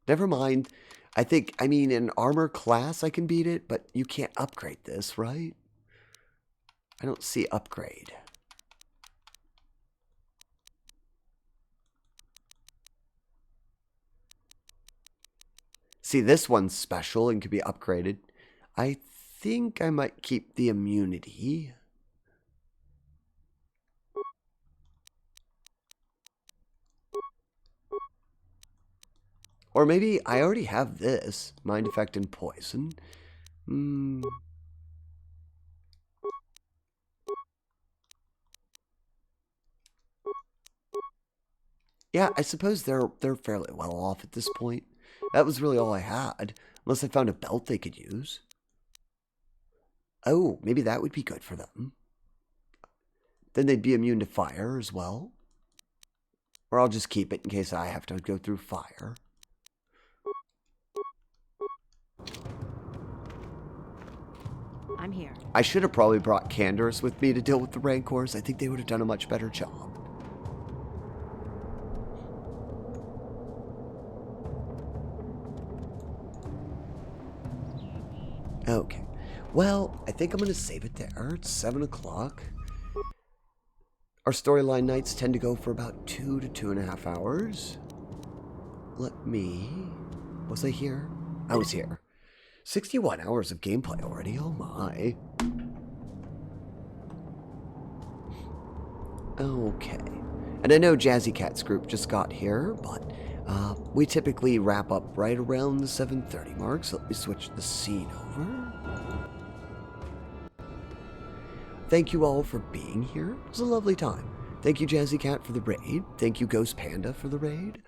Never mind. I mean, in armor class I can beat it, but you can't upgrade this, right? I don't see upgrade. See, this one's special and could be upgraded. I think I might keep the immunity. Or maybe I already have this. Mind effect and poison. Yeah, I suppose they're fairly well off at this point. That was really all I had. Unless I found a belt they could use. Oh, maybe that would be good for them. Then they'd be immune to fire as well. Or I'll just keep it in case I have to go through fire. I'm here. I should have probably brought Candace with me to deal with the Rancors. I think they would have done a much better job. Okay. Well, I think I'm going to save it there. It's 7 o'clock. Our storyline nights tend to go for about 2 to 2.5 hours. Let me... Was I here? I was here. 61 hours of gameplay already. Oh my. Okay. And I know Jazzy Cat's group just got here, but we typically wrap up right around the 7:30 mark, so let me switch the scene over. Thank you all for being here. It was a lovely time. Thank you, Jazzy Cat, for the raid. Thank you, Ghost Panda, for the raid.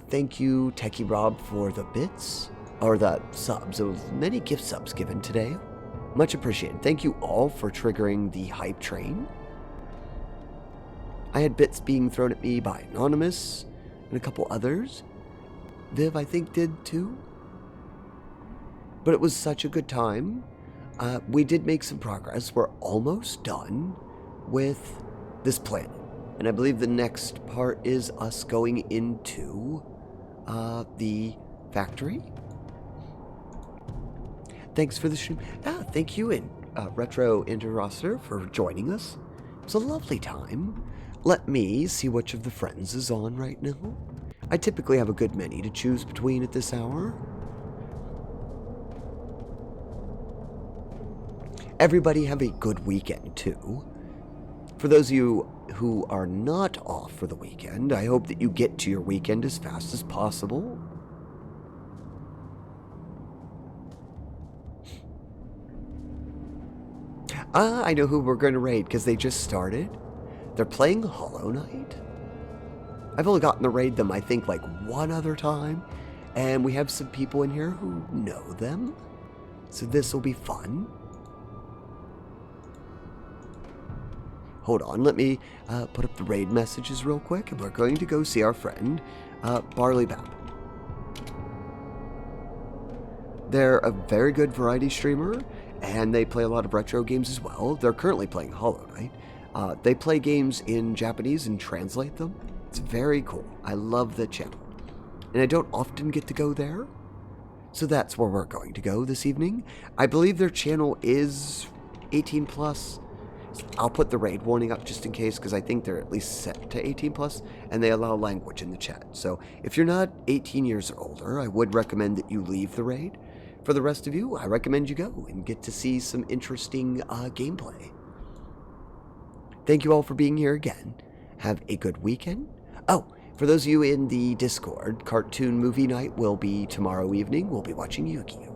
Thank you, Techie Rob, for the bits, or the subs. There was many gift subs given today. Much appreciated. Thank you all for triggering the hype train. I had bits being thrown at me by Anonymous and a couple others. Viv, I think, did too. But it was such a good time. We did make some progress. We're almost done with this planet. And I believe the next part is us going into the factory. Thanks for the stream. Thank you, and Retro Interroster, for joining us. It was a lovely time. Let me see which of the friends is on right now. I typically have a good many to choose between at this hour. Everybody have a good weekend, too. For those of you who are not off for the weekend, I hope that you get to your weekend as fast as possible. I know who we're going to raid, because they just started. They're playing Hollow Knight. I've only gotten to raid them, I think, like one other time. And we have some people in here who know them. So this will be fun. Hold on, let me put up the raid messages real quick. And we're going to go see our friend, Barley Bap. They're a very good variety streamer. And they play a lot of retro games as well. They're currently playing Hollow Knight. They play games in Japanese and translate them. It's very cool. I love the channel. And I don't often get to go there. So that's where we're going to go this evening. I believe their channel is 18 plus. So I'll put the raid warning up just in case, because I think they're at least set to 18 plus, and they allow language in the chat. So if you're not 18 years or older, I would recommend that you leave the raid. For the rest of you, I recommend you go and get to see some interesting gameplay. Thank you all for being here again. Have a good weekend. Oh, for those of you in the Discord, Cartoon Movie Night will be tomorrow evening. We'll be watching Yu-Gi-Oh!